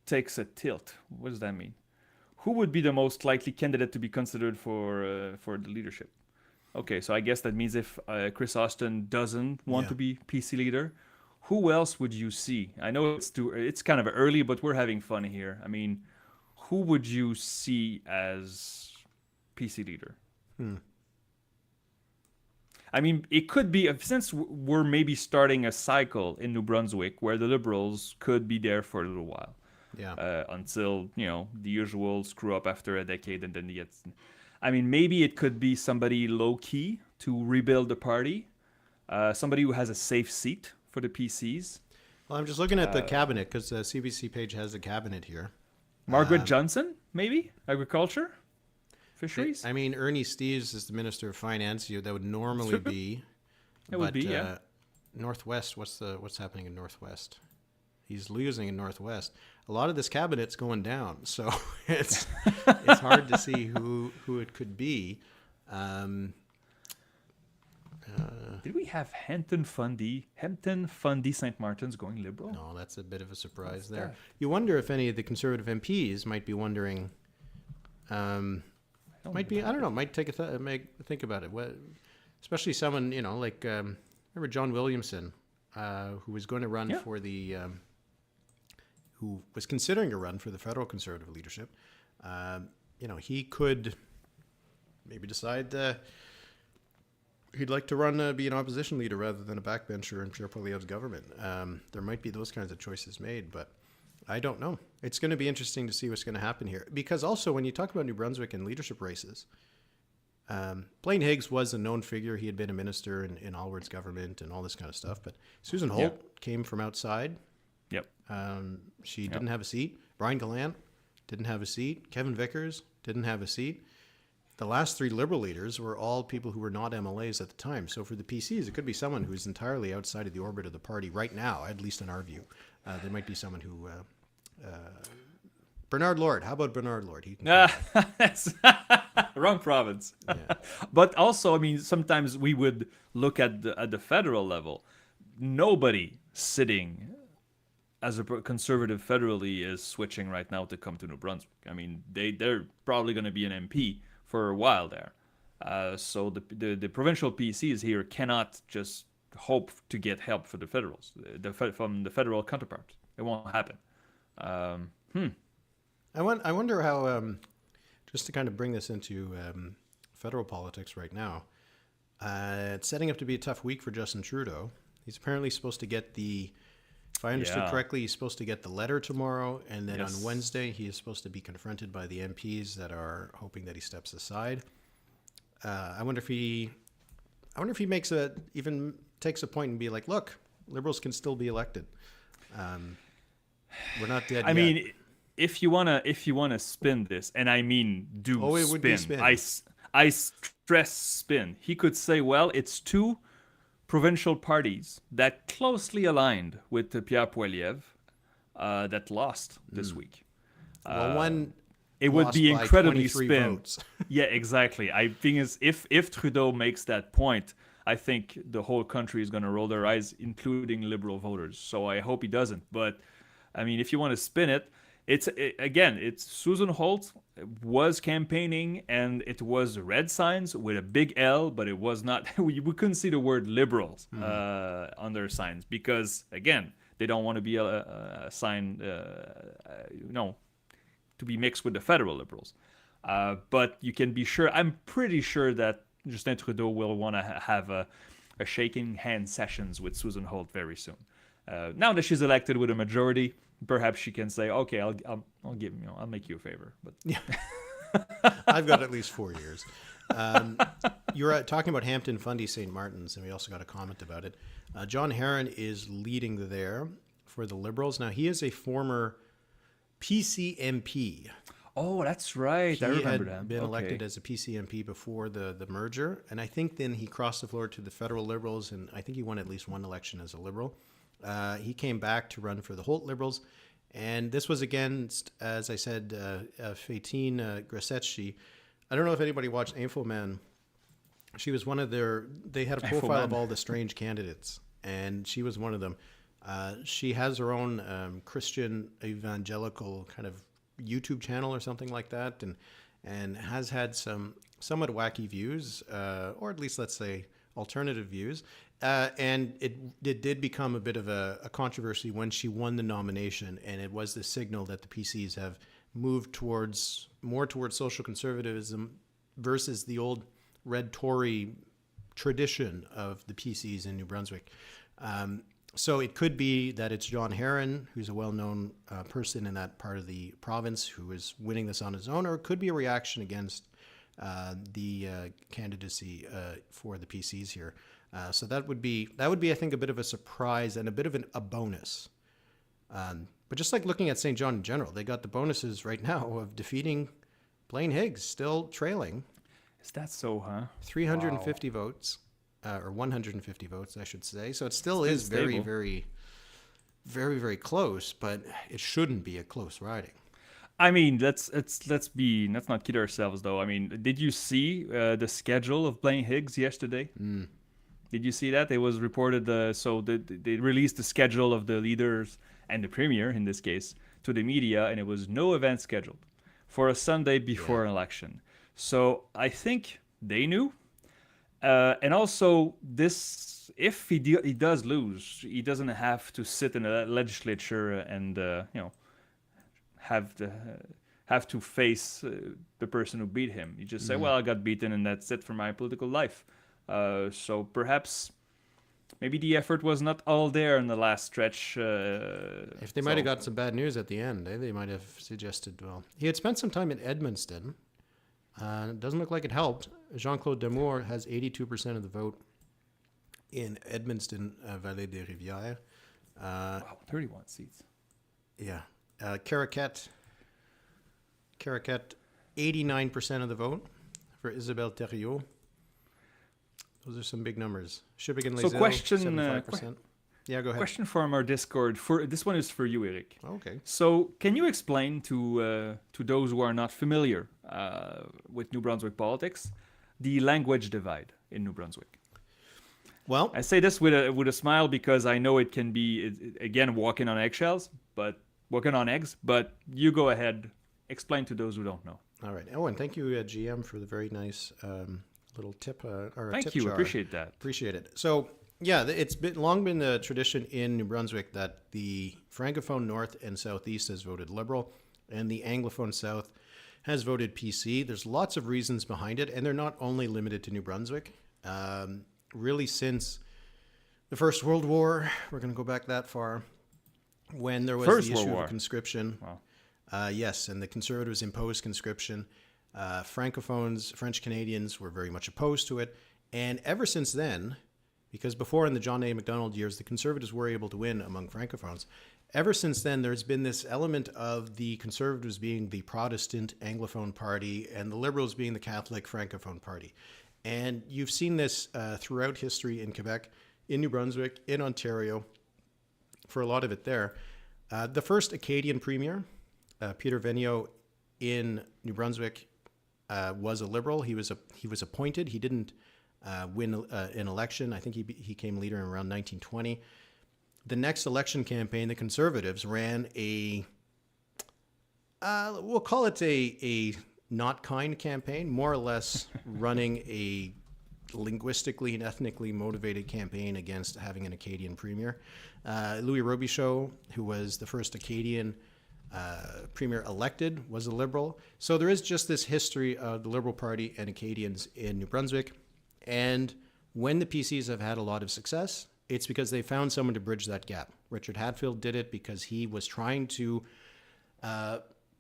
B: takes a tilt. What does that mean? Who would be the most likely candidate to be considered for the leadership? Okay, so I guess that means if Chris Austin doesn't want
A: Yeah.
B: to be PC leader, who else would you see? I know it's kind of early, but we're having fun here. I mean, who would you see as PC leader? I mean, it could be, since we're maybe starting a cycle in New Brunswick where the Liberals could be there for a little while.
A: Yeah.
B: Until, the usual screw up after a decade and then I mean, maybe it could be somebody low-key to rebuild the party. Somebody who has a safe seat for the PCs.
A: Well, I'm just looking at the cabinet because the CBC page has the cabinet here.
B: Margaret Johnson, maybe? Agriculture? Fisheries?
A: I mean, Ernie Steeves is the Minister of Finance. That would normally be.
B: It would be, yeah.
A: Northwest, what's happening in Northwest? He's losing in Northwest. A lot of this cabinet's going down, so it's hard to see who it could be.
B: Did we have Hampton Fundy St. Martin's going Liberal?
A: No, that's a bit of a surprise there. That? You wonder if any of the Conservative MPs might be wondering. Might take think about it. Especially someone like remember John Williamson, who was going to run for the. Who was considering a run for the federal Conservative leadership. He could maybe decide he'd like to run, be an opposition leader rather than a backbencher in Pierre Poilievre's government. There might be those kinds of choices made, but I don't know. It's going to be interesting to see what's going to happen here. Because also, when you talk about New Brunswick and leadership races, Blaine Higgs was a known figure. He had been a minister in Allward's government and all this kind of stuff. But Susan Holt came from outside.
B: Yep.
A: She didn't have a seat. Brian Gallant didn't have a seat. Kevin Vickers didn't have a seat. The last three Liberal leaders were all people who were not MLAs at the time. So for the PCs, it could be someone who's entirely outside of the orbit of the party right now, at least in our view. There might be someone who... Bernard Lord. How about Bernard Lord? He can
B: wrong province.
A: Yeah.
B: But also, I mean, sometimes we would look at the federal level. Nobody sitting as a conservative federally is switching right now to come to New Brunswick. I mean, they're probably going to be an MP for a while there. So the provincial PCs here cannot just hope to get help for the federals, from the federal counterparts. It won't happen.
A: I wonder how, just to kind of bring this into federal politics right now, it's setting up to be a tough week for Justin Trudeau. He's apparently supposed to get if I understood correctly, he's supposed to get the letter tomorrow, and then on Wednesday he is supposed to be confronted by the MPs that are hoping that he steps aside. I wonder if he even takes a point and be like, look, Liberals can still be elected. We're not dead yet.
B: I mean, if you wanna spin this, and I mean
A: it would be spin.
B: I stress spin. He could say, well, it's two provincial parties that closely aligned with Pierre Poilievre that lost this week.
A: Well, one
B: it would be incredibly spin.
A: Votes.
B: Yeah, exactly. I think if Trudeau makes that point, I think the whole country is going to roll their eyes, including Liberal voters. So I hope he doesn't. But I mean, if you want to spin it, it's Susan Holt was campaigning, and it was red signs with a big L, but it was not. We couldn't see the word Liberals on their signs because, again, they don't want to be a sign, to be mixed with the federal Liberals. But you can be sure. I'm pretty sure that Justin Trudeau will want to have a shaking hand sessions with Susan Holt very soon. Now that she's elected with a majority, perhaps she can say, "Okay, I'll give I'll make you a favor." But
A: yeah, I've got at least 4 years. You're talking about Hampton Fundy St. Martin's, and we also got a comment about it. John Herron is leading there for the Liberals. Now he is a former PC MP.
B: Oh, that's right. I remember that.
A: He had been elected as a PC MP before the merger, and I think then he crossed the floor to the federal Liberals, and I think he won at least one election as a Liberal. He came back to run for the Holt Liberals, and this was against, as I said, Fétine Grassetchi. I don't know if anybody watched Infoman. She was one of they had a profile of all the strange candidates, and she was one of them. She has her own Christian evangelical kind of YouTube channel or something like that, and has had some somewhat wacky views, or at least let's say alternative views. And it did become a bit of a controversy when she won the nomination, and it was the signal that the PCs have moved more towards social conservatism versus the old red Tory tradition of the PCs in New Brunswick. So it could be that it's John Herron, who's a well-known person in that part of the province, who is winning this on his own, or it could be a reaction against the candidacy for the PCs here. So that would be, I think, a bit of a surprise and a bit of a bonus. But just like looking at St. John in general, they got the bonuses right now of defeating Blaine Higgs, still trailing.
B: Is that so, huh?
A: 350 votes. Or 150 votes, I should say. So it still
B: It's
A: is
B: stable.
A: very, very, very, very close, but it shouldn't be a close riding.
B: I mean, let's not kid ourselves though. I mean, did you see the schedule of Blaine Higgs yesterday? Did you see that? It was reported. They released the schedule of the leaders and the premier in this case to the media, and it was no event scheduled for a Sunday before an election. So I think they knew. And also, this, if he does lose, he doesn't have to sit in a legislature and have to face the person who beat him. You just say, "Well, I got beaten, and that's it for my political life." So perhaps maybe the effort was not all there in the last stretch.
A: If they might have got some bad news at the end, they might have suggested, well, he had spent some time in Edmundston. It doesn't look like it helped. Jean-Claude Damour has 82% of the vote in Edmundston, Vallée des Rivières.
B: Wow, 31 seats.
A: Yeah. Caraquet, 89% of the vote for Isabelle Thériault. Those are some big numbers. Shippigan-Les-Îles,
B: So question,
A: 75%. Yeah, go ahead.
B: Question from our Discord. This one is for you, Éric.
A: Okay.
B: So, can you explain to those who are not familiar with New Brunswick politics the language divide in New Brunswick?
A: Well,
B: I say this with a smile because I know it can be again walking on eggshells, but walking on eggs. But you go ahead, explain to those who don't know.
A: all right. Oh, and thank you, GM, for the very nice little tip. Or
B: Thank
A: tip
B: you,
A: jar.
B: appreciate that.
A: Appreciate it. So, yeah, it's long been the tradition in New Brunswick that the Francophone North and Southeast has voted Liberal, and the Anglophone South has voted PC. There's lots of reasons behind it, and they're not only limited to New Brunswick. Really, since the First World War, we're going to go back that far, when there was
B: First
A: the
B: World
A: issue
B: War.
A: of conscription.
B: Wow.
A: Yes, and the Conservatives imposed conscription. Francophones, French Canadians, were very much opposed to it. And ever since then, because before in the John A. Macdonald years, the Conservatives were able to win among Francophones, ever since then, there's been this element of the Conservatives being the Protestant Anglophone party and the Liberals being the Catholic Francophone party. And you've seen this throughout history in Quebec, in New Brunswick, in Ontario, for a lot of it there. The first Acadian premier, Peter Vigneault, in New Brunswick, was a Liberal. He was appointed. He didn't win an election. I think he came leader in around 1920. The next election campaign, the Conservatives ran we'll call it a not kind campaign, more or less running a linguistically and ethnically motivated campaign against having an Acadian premier. Louis Robichaud, who was the first Acadian premier elected, was a Liberal. So there is just this history of the Liberal Party and Acadians in New Brunswick. And when the PCs have had a lot of success, it's because they found someone to bridge that gap. Richard Hatfield did it because he was trying to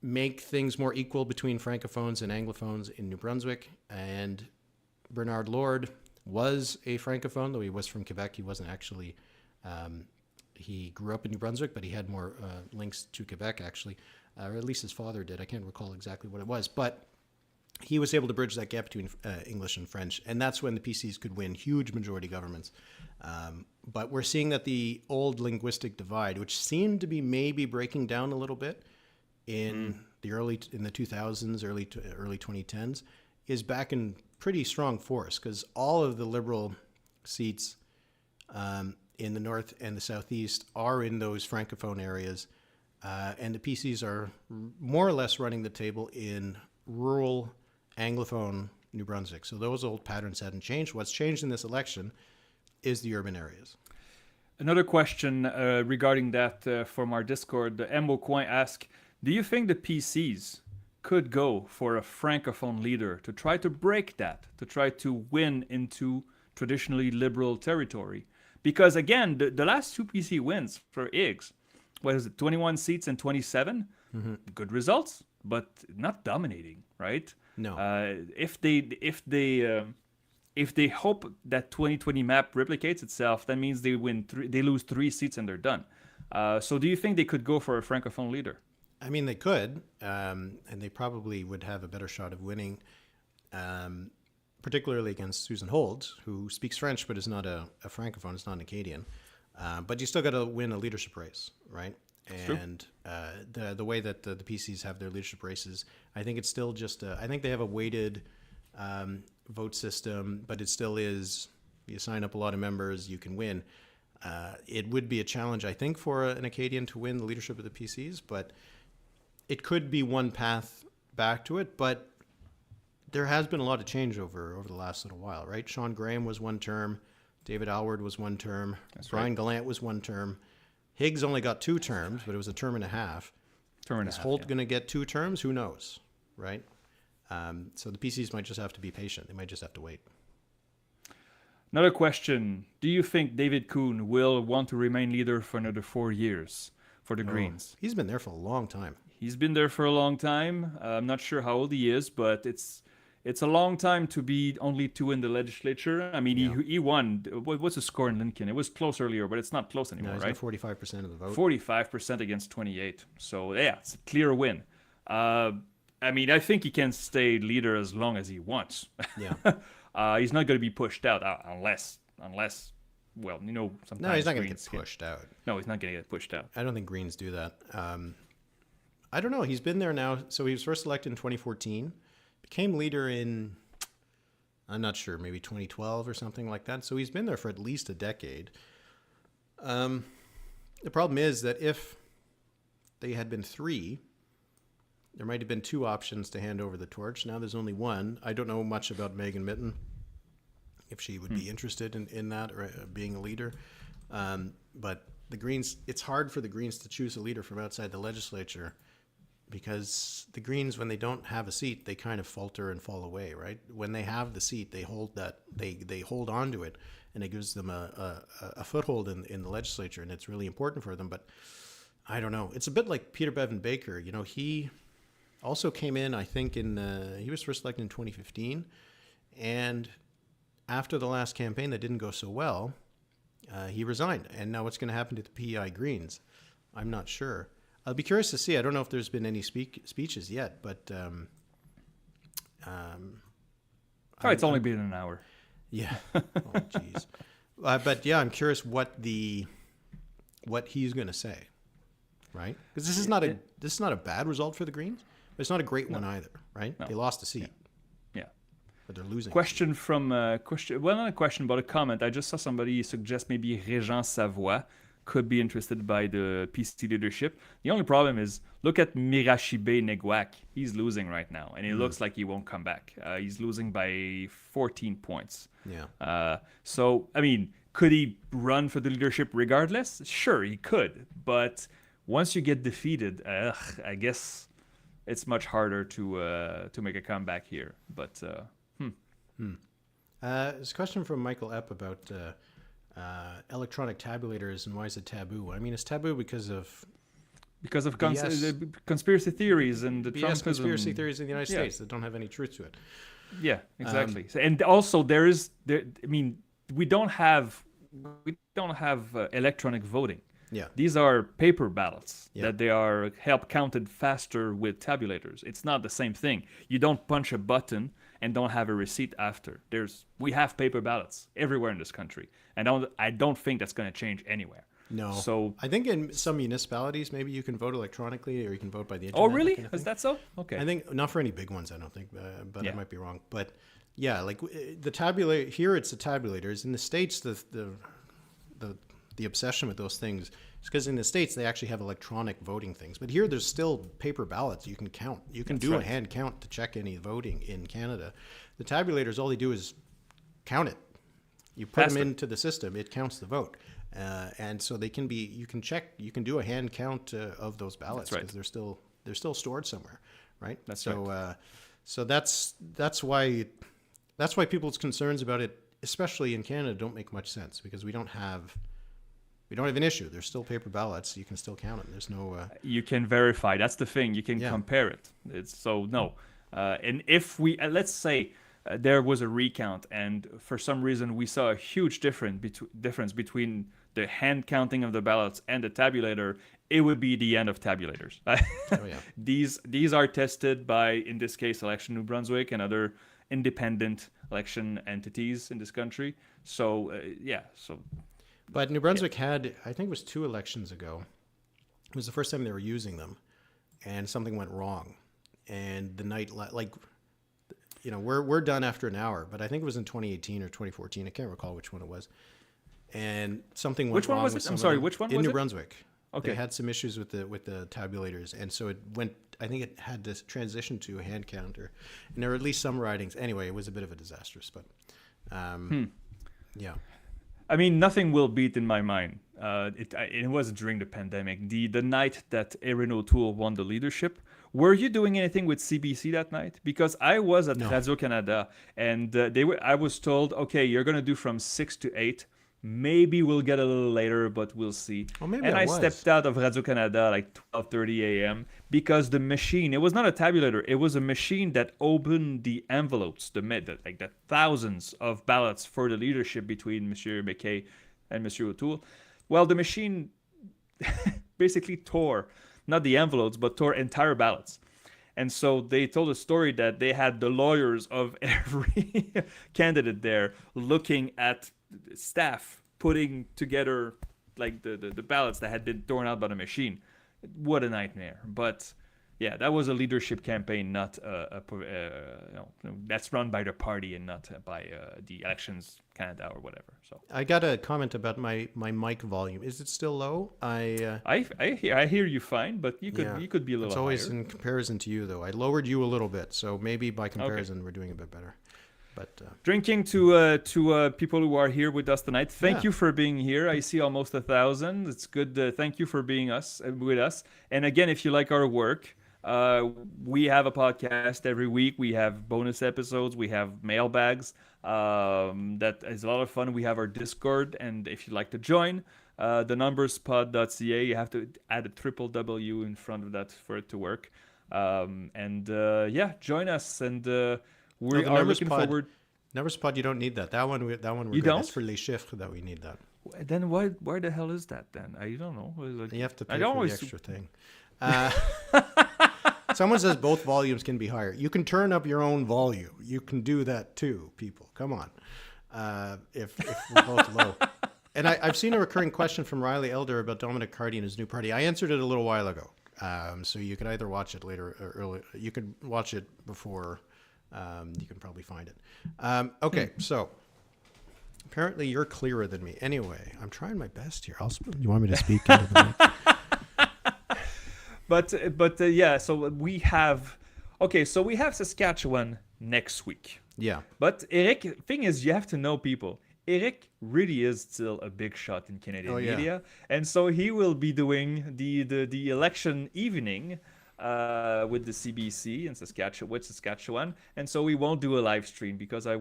A: make things more equal between Francophones and Anglophones in New Brunswick. And Bernard Lord was a Francophone, though he was from Quebec. He wasn't actually, he grew up in New Brunswick, but he had more links to Quebec, actually, or at least his father did. I can't recall exactly what it was, but he was able to bridge that gap between English and French, and that's when the PCs could win huge majority governments. But we're seeing that the old linguistic divide, which seemed to be maybe breaking down a little bit in the 2000s, early 2010s, is back in pretty strong force because all of the Liberal seats in the north and the southeast are in those francophone areas, and the PCs are more or less running the table in rural anglophone New Brunswick. So those old patterns hadn't changed. What's changed in this election is the urban areas.
B: Another question regarding that from our Discord. Embo Coin asks, do you think the PCs could go for a francophone leader to try to break that, to try to win into traditionally liberal territory? Because again, the last two PC wins for Higgs, what is it, 21 seats and 27? Mm-hmm. Good results, but not dominating, right?
A: No.
B: If they hope that 2020 map replicates itself, that means they lose 3 seats and they're done. So do you think they could go for a francophone leader?
A: I mean, they could, and they probably would have a better shot of winning, particularly against Susan Holt, who speaks French but is not a francophone, is not an Acadian. But you still got to win a leadership race, right? And the way that the PCs have their leadership races, I think it's still just, I think they have a weighted vote system, but it still is, you sign up a lot of members, you can win. It would be a challenge, I think, for an Acadian to win the leadership of the PCs, but it could be one path back to it. But there has been a lot of change over the last little while, right? Sean Graham was one term, David Alward was one term, Brian Gallant was one term. Higgs only got 2 terms, but it was a term and a half. Is Holt going to get 2 terms? Who knows, right? So the PCs might just have to be patient. They might just have to wait.
B: Another question. Do you think David Coon will want to remain leader for another 4 years for the Greens?
A: He's been there for a long time.
B: He's been there for a long time. I'm not sure how old he is, but it's a long time to be only 2 in the legislature. I mean, he won. What's the score in Lincoln? It was close earlier, but it's not close anymore,
A: no, he's
B: right?
A: Got 45% of the vote.
B: 45% against 28. So, yeah, it's a clear win. I mean, I think he can stay leader as long as he wants.
A: Yeah.
B: He's not going to be pushed out unless, well, you know, sometimes.
A: No, he's not going to get pushed out.
B: No, he's not going to get pushed out.
A: I don't think Greens do that. I don't know. He's been there now. So he was first elected in 2014, became leader in, I'm not sure, maybe 2012 or something like that. So he's been there for at least a decade. The problem is that if they had been 3, there might have been 2 options to hand over the torch. Now there's only 1. I don't know much about Megan Mitten, if she would be interested in that or being a leader. But the Greens, it's hard for the Greens to choose a leader from outside the legislature because the Greens, when they don't have a seat, they kind of falter and fall away, right? When they have the seat, they hold that, they hold on to it, and it gives them a foothold in the legislature, and it's really important for them. But I don't know. It's a bit like Peter Bevan Baker. You know, he also came in, I think, he was first elected in 2015. And after the last campaign that didn't go so well, he resigned. And now what's going to happen to the PEI Greens? I'm not sure. I'll be curious to see. I don't know if there's been any speeches yet, but...
B: it's only been an hour.
A: Yeah. Oh, jeez. But yeah, I'm curious what he's going to say, right? Because this is not a bad result for the Greens, but it's not a great one either, right? No. They lost a seat.
B: Yeah.
A: But they're losing.
B: Question from not a question, but a comment. I just saw somebody suggest maybe Régent Savoie could be interested by the PC leadership. The only problem is, look at Mirachibe Negwak. He's losing right now, and it looks like he won't come back. He's losing by 14 points.
A: Yeah.
B: So, I mean, could he run for the leadership regardless? Sure, he could. But once you get defeated, I guess it's much harder to make a comeback here. But,
A: There's a question from Michael Epp about electronic tabulators and why is it taboo? I mean, it's taboo because of
B: conspiracy theories and the
A: BS conspiracy theories in the United States that don't have any truth to it.
B: Yeah, exactly. And also we don't have electronic voting.
A: Yeah.
B: These are paper ballots that they are counted faster with tabulators. It's not the same thing. You don't punch a button and don't have a receipt after. We have paper ballots everywhere in this country, and I don't think that's going to change anywhere.
A: No.
B: So
A: I think in some municipalities maybe you can vote electronically or you can vote by the internet.
B: Oh, really? Is that so? Okay.
A: I think not for any big ones. I don't think, but I might be wrong. But yeah, like the tabulator here, it's the tabulators. In the States, the the obsession with those things is because in the States they actually have electronic voting things, but here there's still paper ballots you can count. You can do a hand count to check any voting in Canada. The tabulators, all they do is count it. You put them into the system, it counts the vote. And so they can be, you can do a hand count of those ballots because they're still stored somewhere, right? So that's why people's concerns about it, especially in Canada, don't make much sense because we don't have an issue. There's still paper ballots. You can still count them. There's no.
B: You can verify. That's the thing. You can compare it. It's so no. And if we let's say there was a recount, and for some reason we saw a huge difference between the hand counting of the ballots and the tabulator, it would be the end of tabulators. These are tested by, in this case, Election New Brunswick and other independent election entities in this country. So
A: But New Brunswick had, I think it was 2 elections ago. It was the first time they were using them, and something went wrong. And the night, we're done after an hour, but I think it was in 2018 or 2014. I can't recall which one it was. And something went wrong.
B: Which one was it? I'm sorry, which one was it?
A: In New Brunswick.
B: Okay.
A: They had some issues with the tabulators, and so it went. I think it had this transition to a hand counter, and there were at least some ridings. Anyway, it was a bit of a disastrous, but yeah.
B: I mean, nothing will beat in my mind. It wasn't during the pandemic. The night that Erin O'Toole won the leadership. Were you doing anything with CBC that night? Because I was at Radio Canada, and I was told, okay, you're gonna do from 6 to 8. Maybe we'll get a little later, but we'll see.
A: Well, maybe
B: and I stepped out of Radio Canada like 12:30 a.m. because the machine, it was not a tabulator, it was a machine that opened the envelopes, the thousands of ballots for the leadership between Monsieur McKay and Monsieur O'Toole. Well, the machine basically tore, not the envelopes, but tore entire ballots. And so they told a story that they had the lawyers of every candidate there looking at staff putting together like the ballots that had been torn out by the machine. What a nightmare. But yeah, that was a leadership campaign, not that's run by the party and not by the Elections Canada or whatever. So
A: I got a comment about my mic volume. Is it still low?
B: I hear you fine, but you could be a little higher.
A: It's always in comparison to you, though. I lowered you a little bit, so maybe by comparison we're doing a bit better. But
B: drinking to people who are here with us tonight. Thank you for being here. I see almost 1,000. It's good. Thank you for being with us. And again, if you like our work, we have a podcast every week. We have bonus episodes. We have mailbags. That is a lot of fun. We have our Discord, and if you'd like to join, thenumberspod.ca, you have to add a W in front of that for it to work. Join us and. We are looking forward.
A: Numbers pod, you don't need that. That one we're
B: you
A: good.
B: don't?
A: It's for les chiffres that we need that.
B: Then why the hell is that then? I don't know.
A: You have to pay for the extra thing. Someone says both volumes can be higher. You can turn up your own volume. You can do that too, people. Come on. If we're both low. And I've seen a recurring question from Riley Elder about Dominic Carty and his new party. I answered it a little while ago. So you can either watch it later or early. You could watch it before. You can probably find it. Okay, so apparently you're clearer than me. Anyway, I'm trying my best here. You want me to speak into the mic?
B: So we have Saskatchewan next week.
A: Yeah.
B: But Éric, thing is, you have to know people. Éric really is still a big shot in Canadian media, and so he will be doing the election evening. With the CBC in Saskatchewan, and so we won't do a live stream because I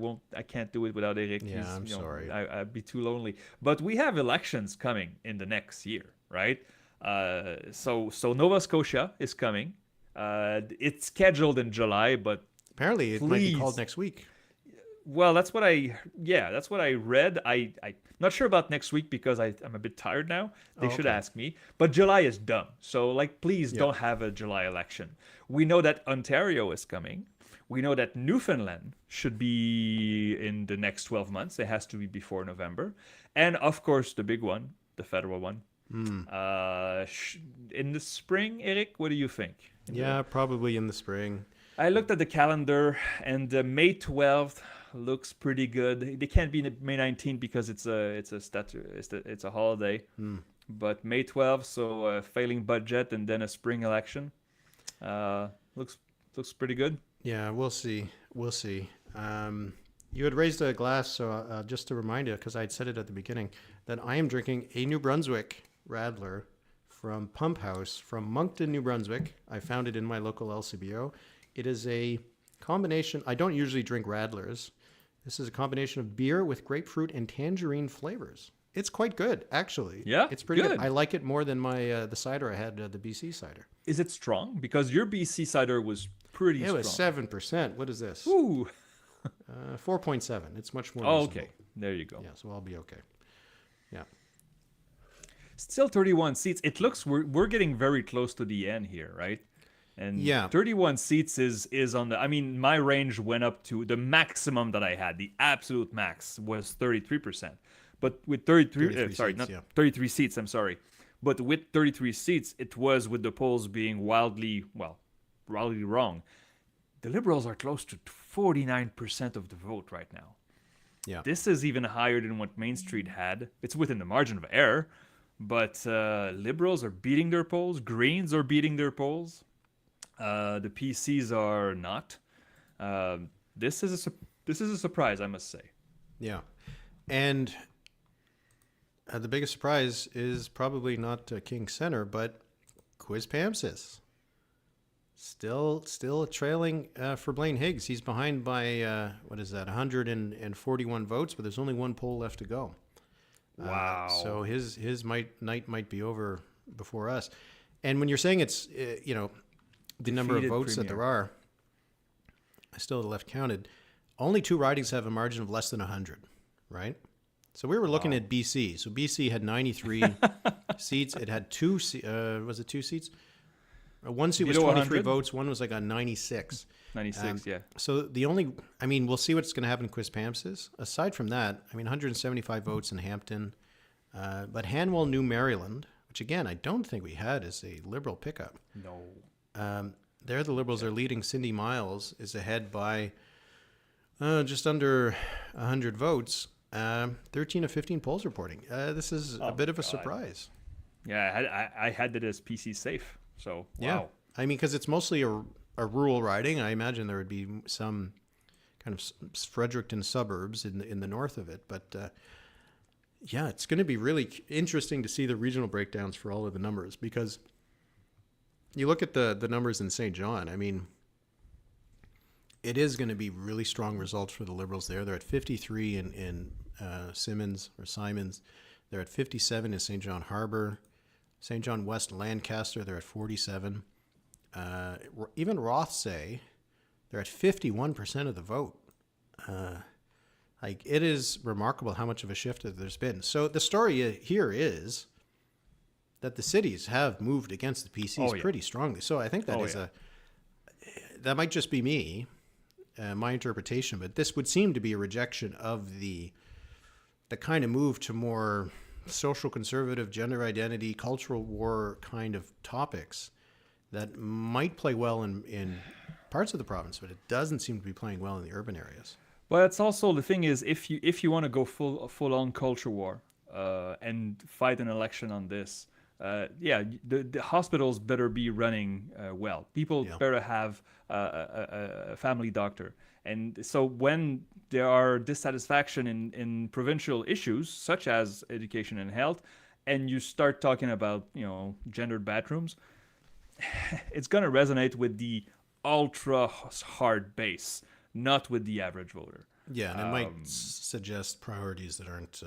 B: can't do it without Éric.
A: Yeah, I'm sorry.
B: I'd be too lonely. But we have elections coming in the next year, right? So Nova Scotia is coming. It's scheduled in July, but
A: apparently it might be called next week.
B: Well, that's what I read. I'm not sure about next week because I'm a bit tired now. They should ask me. But July is dumb. So please don't have a July election. We know that Ontario is coming. We know that Newfoundland should be in the next 12 months. It has to be before November. And of course, the big one, the federal one. In the spring, Éric, what do you think?
A: Probably in the spring.
B: I looked at the calendar, and May 12th looks pretty good. They can't be May 19th because it's a holiday. But May 12th, so failing budget and then a spring election. Looks pretty good.
A: Yeah, we'll see. We'll see. You had raised a glass, so just to remind you, because I'd said it at the beginning, that I am drinking a New Brunswick Radler from Pump House from Moncton, New Brunswick. I found it in my local LCBO. It is a combination. I don't usually drink Radlers. This is a combination of beer with grapefruit and tangerine flavors. It's quite good, actually.
B: Yeah,
A: it's pretty good.
B: good.
A: I like it more than my the cider I had, the BC cider.
B: Is it strong? Because your BC cider was pretty strong.
A: It was 7%. What is this?
B: Ooh.
A: 4.7. It's much more.
B: Oh,
A: reasonable.
B: okay. There you go.
A: Yeah, so I'll be okay. Yeah.
B: Still 31 seats. It looks we're getting very close to the end here, right? And
A: yeah,
B: 31 seats is on the. I mean, my range went up to the maximum that I had. The absolute max was 33%. But with 33 seats. I'm sorry. But with 33 seats, it was with the polls being wildly wrong. The Liberals are close to 49% of the vote right now.
A: Yeah.
B: This is even higher than what Main Street had. It's within the margin of error, but Liberals are beating their polls. Greens are beating their polls. The PCs are not. This is a surprise, I must say.
A: Yeah, and the biggest surprise is probably not King Center, but Quispamsis. Still trailing for Blaine Higgs. He's behind by 141 votes, but there's only one poll left to go.
B: Wow!
A: So his night might be over before us. And when you're saying it's the number of votes that there are, I still left counted. Only 2 ridings have a margin of less than 100, right? So we were looking at BC. So BC had 93 seats. It had 2 was it 2 seats? One seat was 23 votes. One was like a 96.
B: 96, yeah.
A: So we'll see what's going to happen in Quispamsis. Aside from that, 175 votes in Hampton. But Hanwell, New Maryland, which again, I don't think we had as a Liberal pickup.
B: No.
A: There the Liberals are leading. Cindy Miles is ahead by just under 100 votes. 13 of 15 polls reporting. This is a bit of a surprise.
B: Yeah, I had it as PC safe. So, wow.
A: Yeah. Because it's mostly a rural riding. I imagine there would be some kind of Fredericton suburbs in the north of it. But, it's going to be really interesting to see the regional breakdowns for all of the numbers. Because you look at the numbers in St. John, it is going to be really strong results for the Liberals there. They're at 53 in Simons. They're at 57 in St. John Harbor. St. John West Lancaster, they're at 47. Even Rothsay, they're at 51% of the vote. It is remarkable how much of a shift that there's been. So the story here is that the cities have moved against the PCs pretty strongly. So I think that might just be me, my interpretation, but this would seem to be a rejection of the kind of move to more social conservative, gender identity, cultural war kind of topics that might play well in parts of the province, but it doesn't seem to be playing well in the urban areas.
B: Well, it's also the thing is if you want to go full on culture war and fight an election on this, the hospitals better be running well. People better have a family doctor. And so when there are dissatisfaction in provincial issues, such as education and health, and you start talking about, gendered bathrooms, it's going to resonate with the ultra hard base, not with the average voter.
A: Yeah, and it might suggest priorities that aren't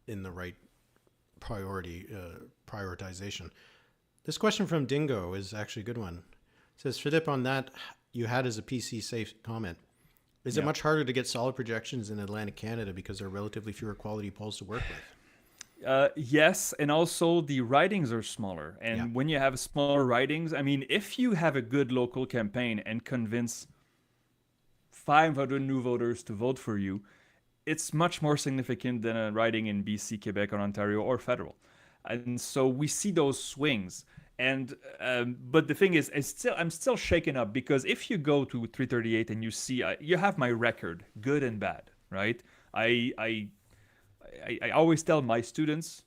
A: in the right prioritization. This question from Dingo is actually a good one. It says, Philippe, on that you had as a PC safe comment, is it much harder to get solid projections in Atlantic Canada because there are relatively fewer quality polls to work with?
B: Yes, and also the ridings are smaller. And when you have smaller ridings, if you have a good local campaign and convince 500 new voters to vote for you, it's much more significant than a riding in BC, Quebec, or Ontario, or federal. And so we see those swings. And but the thing is, I'm still shaken up because if you go to 338 and you see, you have my record, good and bad, right? I always tell my students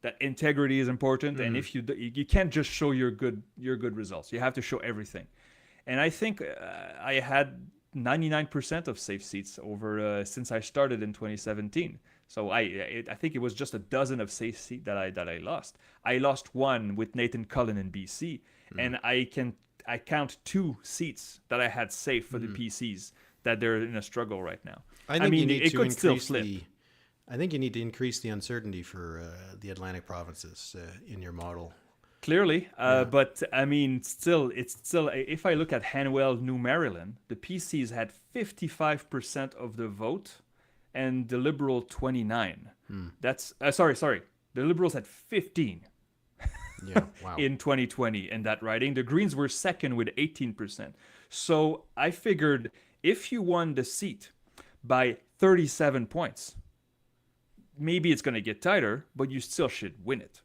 B: that integrity is important, and if you can't just show your good results, you have to show everything. And I think I had 99% of safe seats over since I started in 2017. So I think it was just a dozen of safe seats that I lost. I lost one with Nathan Cullen in BC, and I count 2 seats that I had safe for the PCs that they're in a struggle right now.
A: I think you need
B: it
A: to
B: could still
A: increase
B: flip.
A: I think you need to increase the uncertainty for the Atlantic provinces in your model.
B: Clearly, but I mean, it's still. If I look at Hanwell, New Maryland, the PCs had 55% of the vote, and the Liberal 29. That's sorry. The Liberals had 15
A: Yeah, wow.
B: in 2020 in that riding. The Greens were second with 18%. So I figured if you won the seat by 37 points, maybe it's going to get tighter, but you still should win it.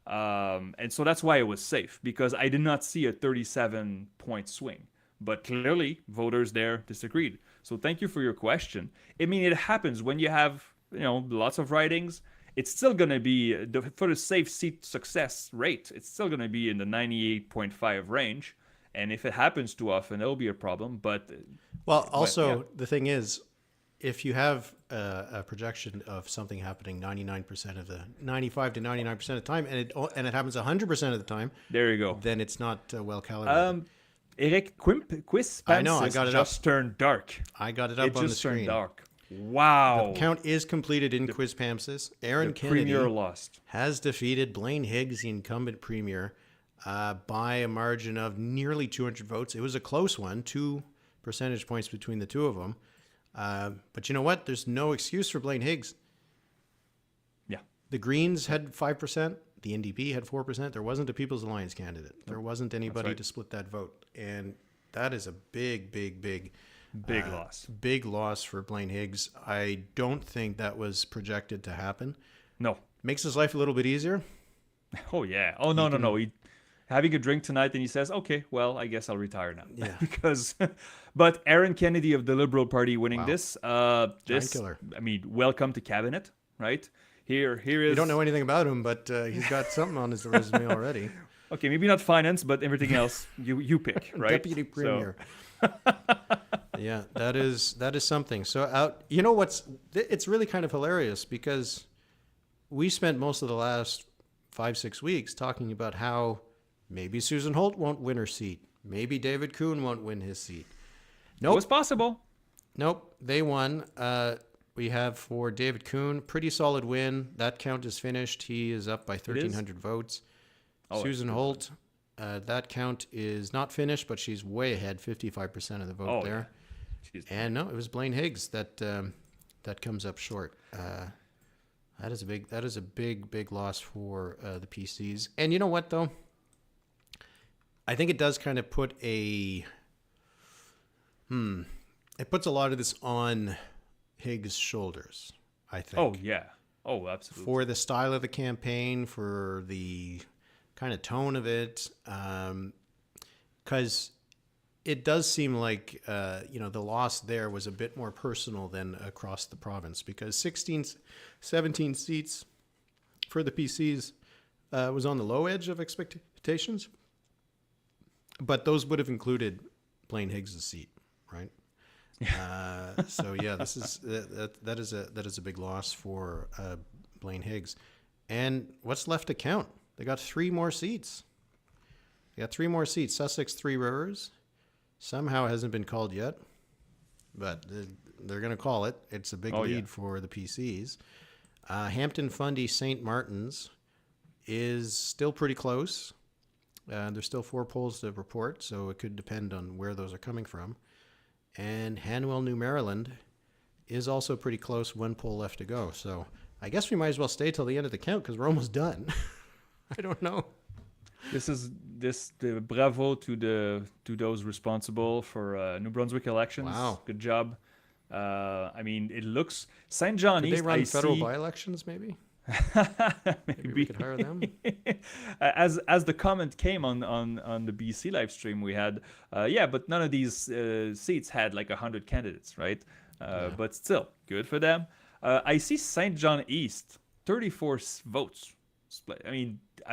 B: And so that's why it was safe, because I did not see a 37-point swing. But clearly, voters there disagreed. So thank you for your question. I mean, it happens when you have, lots of ridings. It's still going to be, for the safe seat success rate, it's still going to be in the 98.5 range. And if it happens too often, it'll be a problem. But
A: the thing is, if you have a projection of something happening 99% of the 95 to 99% of the time, and it happens 100% of the time,
B: there you go.
A: Then it's not well calibrated.
B: Éric, quiz
A: I know, I got it
B: just turned dark.
A: I got it up on the
B: just turned
A: screen.
B: dark. Wow.
A: The count is completed in Quiz Pamsis. Aaron Kennedy
B: Premier lost.
A: has defeated Blaine Higgs, the incumbent premier, by a margin of nearly 200 votes. It was a close one, 2 percentage points between the two of them. But you know what? There's no excuse for Blaine Higgs.
B: Yeah.
A: The Greens had 5%. The NDP had 4%. There wasn't a People's Alliance candidate. There wasn't anybody to split that vote. And that is a big
B: loss.
A: Big loss for Blaine Higgs. I don't think that was projected to happen.
B: No.
A: Makes his life a little bit easier.
B: Oh, yeah. Oh, no. He having a drink tonight, and he says, okay, well, I guess I'll retire now.
A: Yeah.
B: Because, but Aaron Kennedy of the Liberal Party winning this,
A: killer.
B: I mean, welcome to cabinet, right? Here is.
A: You don't know anything about him, but he's got something on his resume already.
B: Okay, maybe not finance, but everything else you pick, right?
A: Deputy Premier. So. Yeah, that is something. So you know what's? It's really kind of hilarious because we spent most of the last 5-6 weeks talking about how maybe Susan Holt won't win her seat. Maybe David Coon won't win his seat. Nope.
B: It was possible.
A: Nope. They won. We have for David Coon, pretty solid win. That count is finished. He is up by 1,300 votes. Susan Holt, that count is not finished, but she's way ahead, 55% of the vote there.
B: Yeah.
A: And no, it was Blaine Higgs that comes up short. That is a big loss for the PCs. And you know what though? I think it does kind of put it puts a lot of this on Higgs' shoulders, I think.
B: Oh, yeah. Oh, absolutely.
A: For the style of the campaign, for the kind of tone of it, because it does seem like, the loss there was a bit more personal than across the province, because 17 seats for the PCs was on the low edge of expectations, but those would have included Blaine Higgs' seat, right? So yeah, this is that is a big loss for Blaine Higgs. And what's left to count? They got 3 more seats. Sussex, 3 Rivers. Somehow hasn't been called yet, but they're going to call it. It's a big lead for the PCs. Hampton, Fundy, St. Martin's is still pretty close. There's still 4 polls to report, so it could depend on where those are coming from. And Hanwell, New Maryland is also pretty close, 1 poll left to go. So I guess we might as well stay till the end of the count because we're almost done. I don't know.
B: The bravo to those responsible for New Brunswick elections.
A: Wow.
B: Good job. I mean, it looks St. John
A: Did
B: East.
A: they run federal by-elections maybe? Maybe we could hire them.
B: As the comment came on the BC live stream we had, yeah, but none of these seats had like 100 candidates, right? But still, good for them. I see St. John East, 34 votes split. I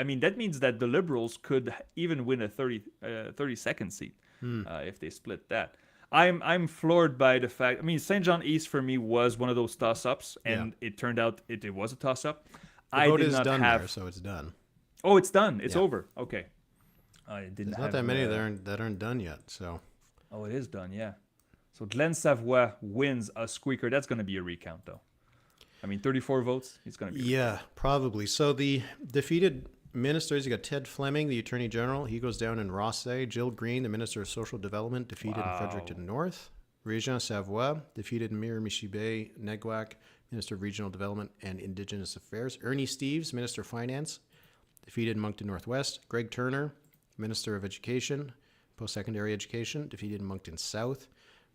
B: mean that means that the Liberals could even win a 32nd seat if they split that. I'm floored by the fact. I mean, St. John East for me was one of those toss-ups, and it turned out it was a toss-up.
A: The vote is done there, so it's done.
B: Oh, it's done. It's over. Okay. I didn't.
A: There's not that many that aren't done yet. So.
B: Oh, it is done. Yeah. So Glenn Savoy wins a squeaker. That's going to be a recount, though. I mean, 34 votes. It's going to be.
A: Yeah, probably. So the defeated ministers, you got Ted Fleming, the Attorney General. He goes down in Rossay. Jill Green, the Minister of Social Development, defeated in Fredericton North. Régent Savoy, defeated in Miramichi Neguac, Minister of Regional Development and Indigenous Affairs. Ernie Steeves, Minister of Finance, defeated in Moncton Northwest. Greg Turner, Minister of Education, Post-Secondary Education, defeated in Moncton South.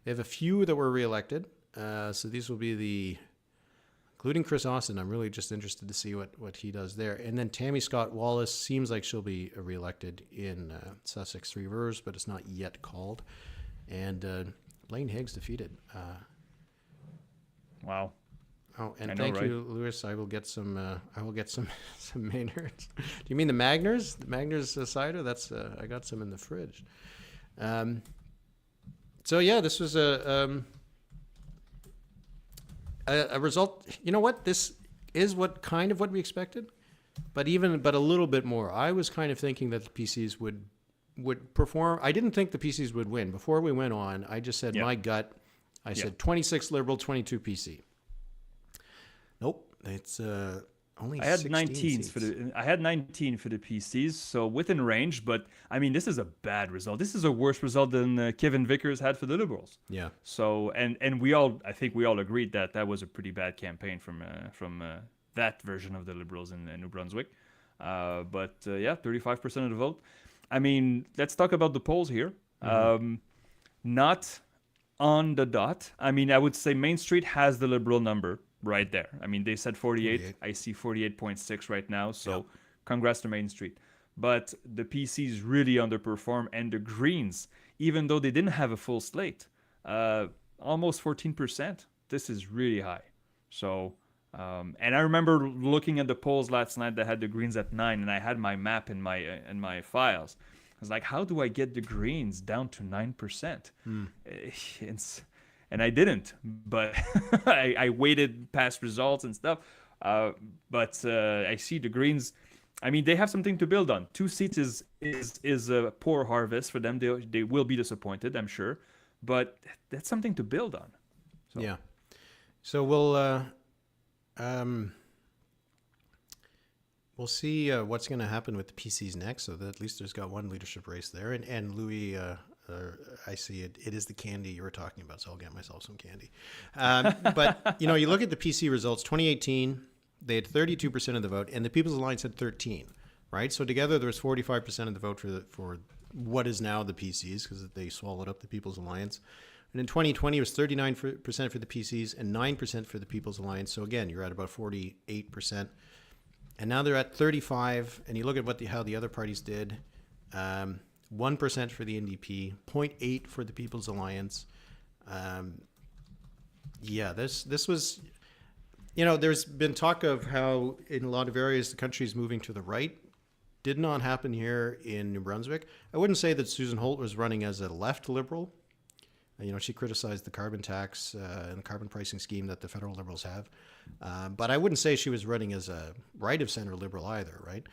A: They have a few that were reelected. So these will be including Chris Austin. I'm really just interested to see what he does there. And then Tammy Scott Wallace seems like she'll be reelected in Sussex Three Rivers, but it's not yet called. And Blaine Higgs defeated.
B: Wow.
A: Oh, and thank you, Lewis. I will get some some Maynards. Do you mean the Magners? The Magners cider? That's I got some in the fridge. So yeah, this was a result. You know what? This is what we expected, but a little bit more. I was kind of thinking that the PCs would perform. I didn't think the PCs would win. Before we went on, I just said my gut. I said 26 Liberal, 22 PC. Nope, it's only. I had 19
B: for the PCs, so within range. But I mean, this is a bad result. This is a worse result than Kevin Vickers had for the Liberals.
A: Yeah.
B: So and I think we all agreed that was a pretty bad campaign from that version of the Liberals in New Brunswick. But 35% of the vote. I mean, let's talk about the polls here. Not on the dot. I mean, I would say Main Street has the Liberal number right there. I mean, they said 48. I see 48.6 right now. So congrats to Main Street. But the PCs really underperform, and the Greens, even though they didn't have a full slate, almost 14%. This is really high. So, and I remember looking at the polls last night that had the Greens at 9, and I had my map in my files. I was like, how do I get the Greens down to 9%? And I didn't, but I waited past results and stuff. But I see the Greens. I mean, they have something to build on. 2 seats is a poor harvest for them. They will be disappointed, I'm sure, but that's something to build on. So.
A: Yeah. So we'll see what's going to happen with the PCs next. So that at least there's got one leadership race there, and Louis. I see it. It is the candy you were talking about, so I'll get myself some candy. But you look at the PC results. 2018, they had 32% of the vote, and the People's Alliance had 13. Right. So together, there was 45% of the vote for what is now the PCs, because they swallowed up the People's Alliance. And in 2020, it was 39% for the PCs and 9% for the People's Alliance. So again, you're at about 48%. And now they're at 35. And you look at how the other parties did. 1% for the NDP, 0.8 for the People's Alliance. This was, there's been talk of how in a lot of areas the country is moving to the right. Did not happen here in New Brunswick. I wouldn't say that Susan Holt was running as a left Liberal. She criticized the carbon tax and the carbon pricing scheme that the federal Liberals have. But I wouldn't say she was running as a right-of-center Liberal either, right?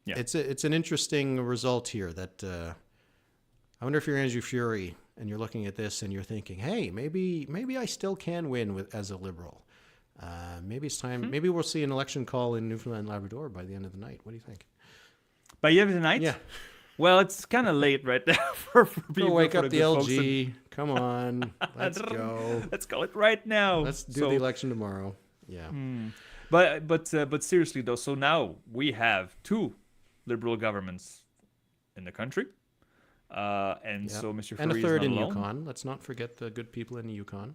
A: Yeah. It's an interesting result here that I wonder if you're Andrew Furey and you're looking at this and you're thinking, hey, maybe I still can win as a Liberal. Maybe it's time. Maybe we'll see an election call in Newfoundland and Labrador by the end of the night. What do you think?
B: By the end of the night?
A: Yeah.
B: Well, it's kind of late right now for people.
A: Go wake up the LG. Come on. Let's go.
B: Let's call it right now.
A: Let's do the election tomorrow. Yeah.
B: But seriously though, so now we have 2 Liberal governments in the country, so Mr. Furey
A: and a third
B: is
A: in
B: not alone.
A: Yukon. Let's not forget the good people in the Yukon.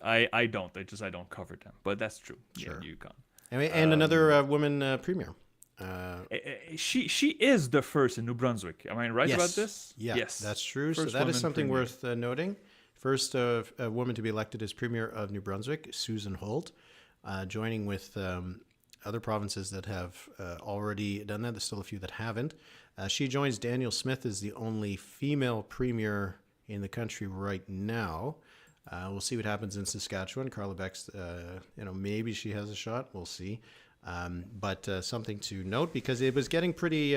B: I don't. I don't cover them, but that's true.
A: Sure.
B: Yeah, Yukon.
A: And another woman premier.
B: She is the first in New Brunswick. Am I right about this?
A: Yeah,
B: Yes,
A: that's true.
B: First
A: so that is
B: woman
A: something
B: premier.
A: worth noting. First a woman to be elected as premier of New Brunswick, Susan Holt, joining with other provinces that have already done that. There's still a few that haven't. She joins Daniel Smith as the only female premier in the country right now. We'll see what happens in Saskatchewan. Carla Beck's, maybe she has a shot. We'll see. But something to note, because it was getting pretty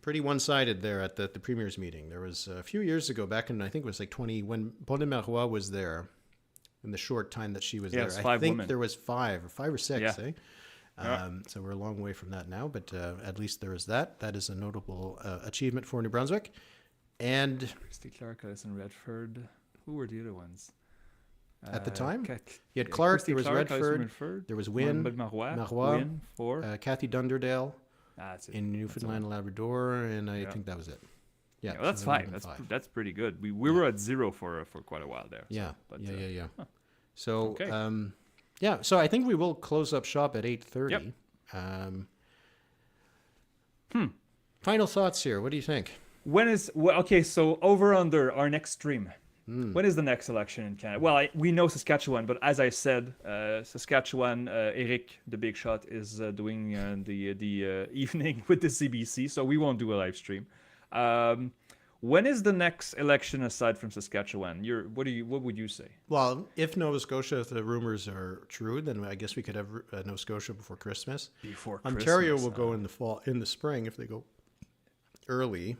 A: one-sided there at the premier's meeting. There was a few years ago, back in, I think it was like when Paul de Marois was there, in the short time that she was there. I think
B: women.
A: there was five or six,
B: Yeah.
A: So we're a long way from that now, but at least there is that. That is a notable achievement for New Brunswick. And
B: Christy Clark, Alison Redford. Who were the other ones?
A: at the time, you had
B: yeah,
A: Clark,
B: Christy
A: there was
B: Clark, Alison
A: Redford, there was Wynne,
B: Marois, Wynne, four.
A: Kathy Dunderdale
B: That's it.
A: in Newfoundland and Labrador, and I think that was it. Yeah,
B: Well, that's
A: so there
B: fine.
A: would've been
B: That's pretty good. We were at 0 for quite a while there.
A: Yeah,
B: So, but,
A: yeah. So,
B: Okay.
A: so I think we will close up shop at 8:30.
B: Yep.
A: Final thoughts here. What do you think?
B: Okay, so over under our next stream. When is the next election in Canada? Well, we know Saskatchewan, but as I said, Saskatchewan, Éric, the big shot, is doing the evening with the CBC, so we won't do a live stream. When is the next election aside from Saskatchewan? What would you say?
A: Well, if Nova Scotia, if the rumors are true, then I guess we could have Nova Scotia before Christmas. Ontario will go in the fall, in the spring if they go early.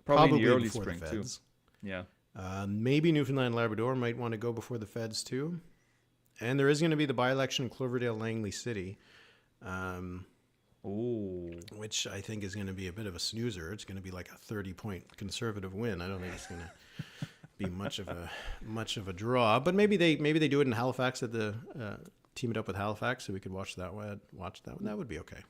B: Probably in the early
A: before
B: spring
A: the Feds.
B: too. Yeah.
A: Maybe Newfoundland and Labrador might want to go before the Feds too. And there is going to be the by-election in Cloverdale-Langley City, which I think is going to be a bit of a snoozer. It's going to be like a 30-point Conservative win. I don't think it's going to be much of a draw. But maybe they do it in Halifax at the team it up with Halifax, so we could watch that one. That would be okay.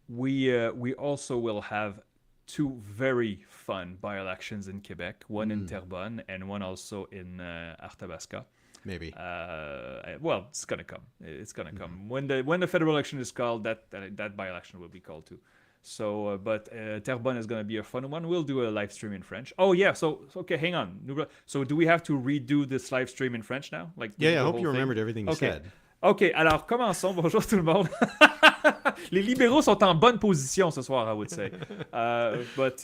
B: We also will have 2 very fun by-elections in Quebec, one in Terrebonne and one also in Arthabasca.
A: Maybe.
B: Well, it's gonna come. It's gonna come when the federal election is called. That by-election will be called too. So, but Terrebonne is gonna be a fun one. We'll do a live stream in French. Oh yeah. So okay, hang on. So do we have to redo this live stream in French now? Like
A: I
B: the
A: hope
B: whole
A: you
B: thing?
A: remembered everything you said.
B: OK, alors commençons. Bonjour tout le monde. Les libéraux sont en bonne position ce soir, I would say.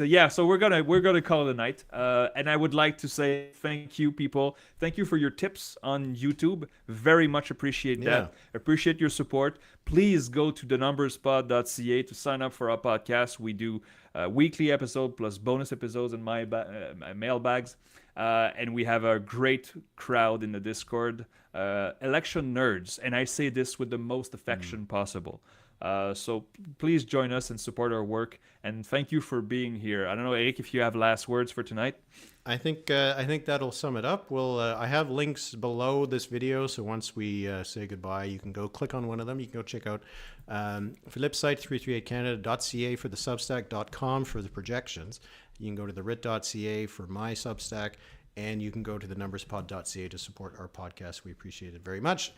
B: Yeah, so we're gonna call it a night. And I would like to say thank you, people. Thank you for your tips on YouTube. Very much appreciate that.
A: Yeah.
B: Appreciate your support. Please go to thenumberspod.ca to sign up for our podcast. We do weekly episode plus bonus episodes in my mailbags. And we have a great crowd in the Discord, election nerds, and I say this with the most affection possible. So please join us and support our work, and thank you for being here. I don't know, Éric, if you have last words for tonight.
A: I think that'll sum it up. I have links below this video, so once we say goodbye, you can go click on one of them. You can go check out Philippe's site, 338canada.ca for the substack.com for the projections. You can go to the writ.ca for my Substack, and you can go to the numberspod.ca to support our podcast. We appreciate it very much.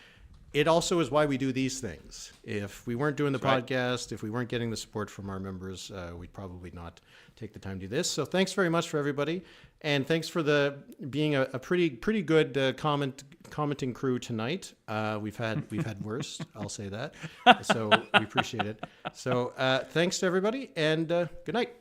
A: It also is why we do these things. If we weren't doing the podcast, if we weren't getting the support from our members, we'd probably not take the time to do this. So thanks very much for everybody, and thanks for being a pretty good commenting crew tonight. We've had worse, I'll say that. So we appreciate it. So thanks to everybody, and good night.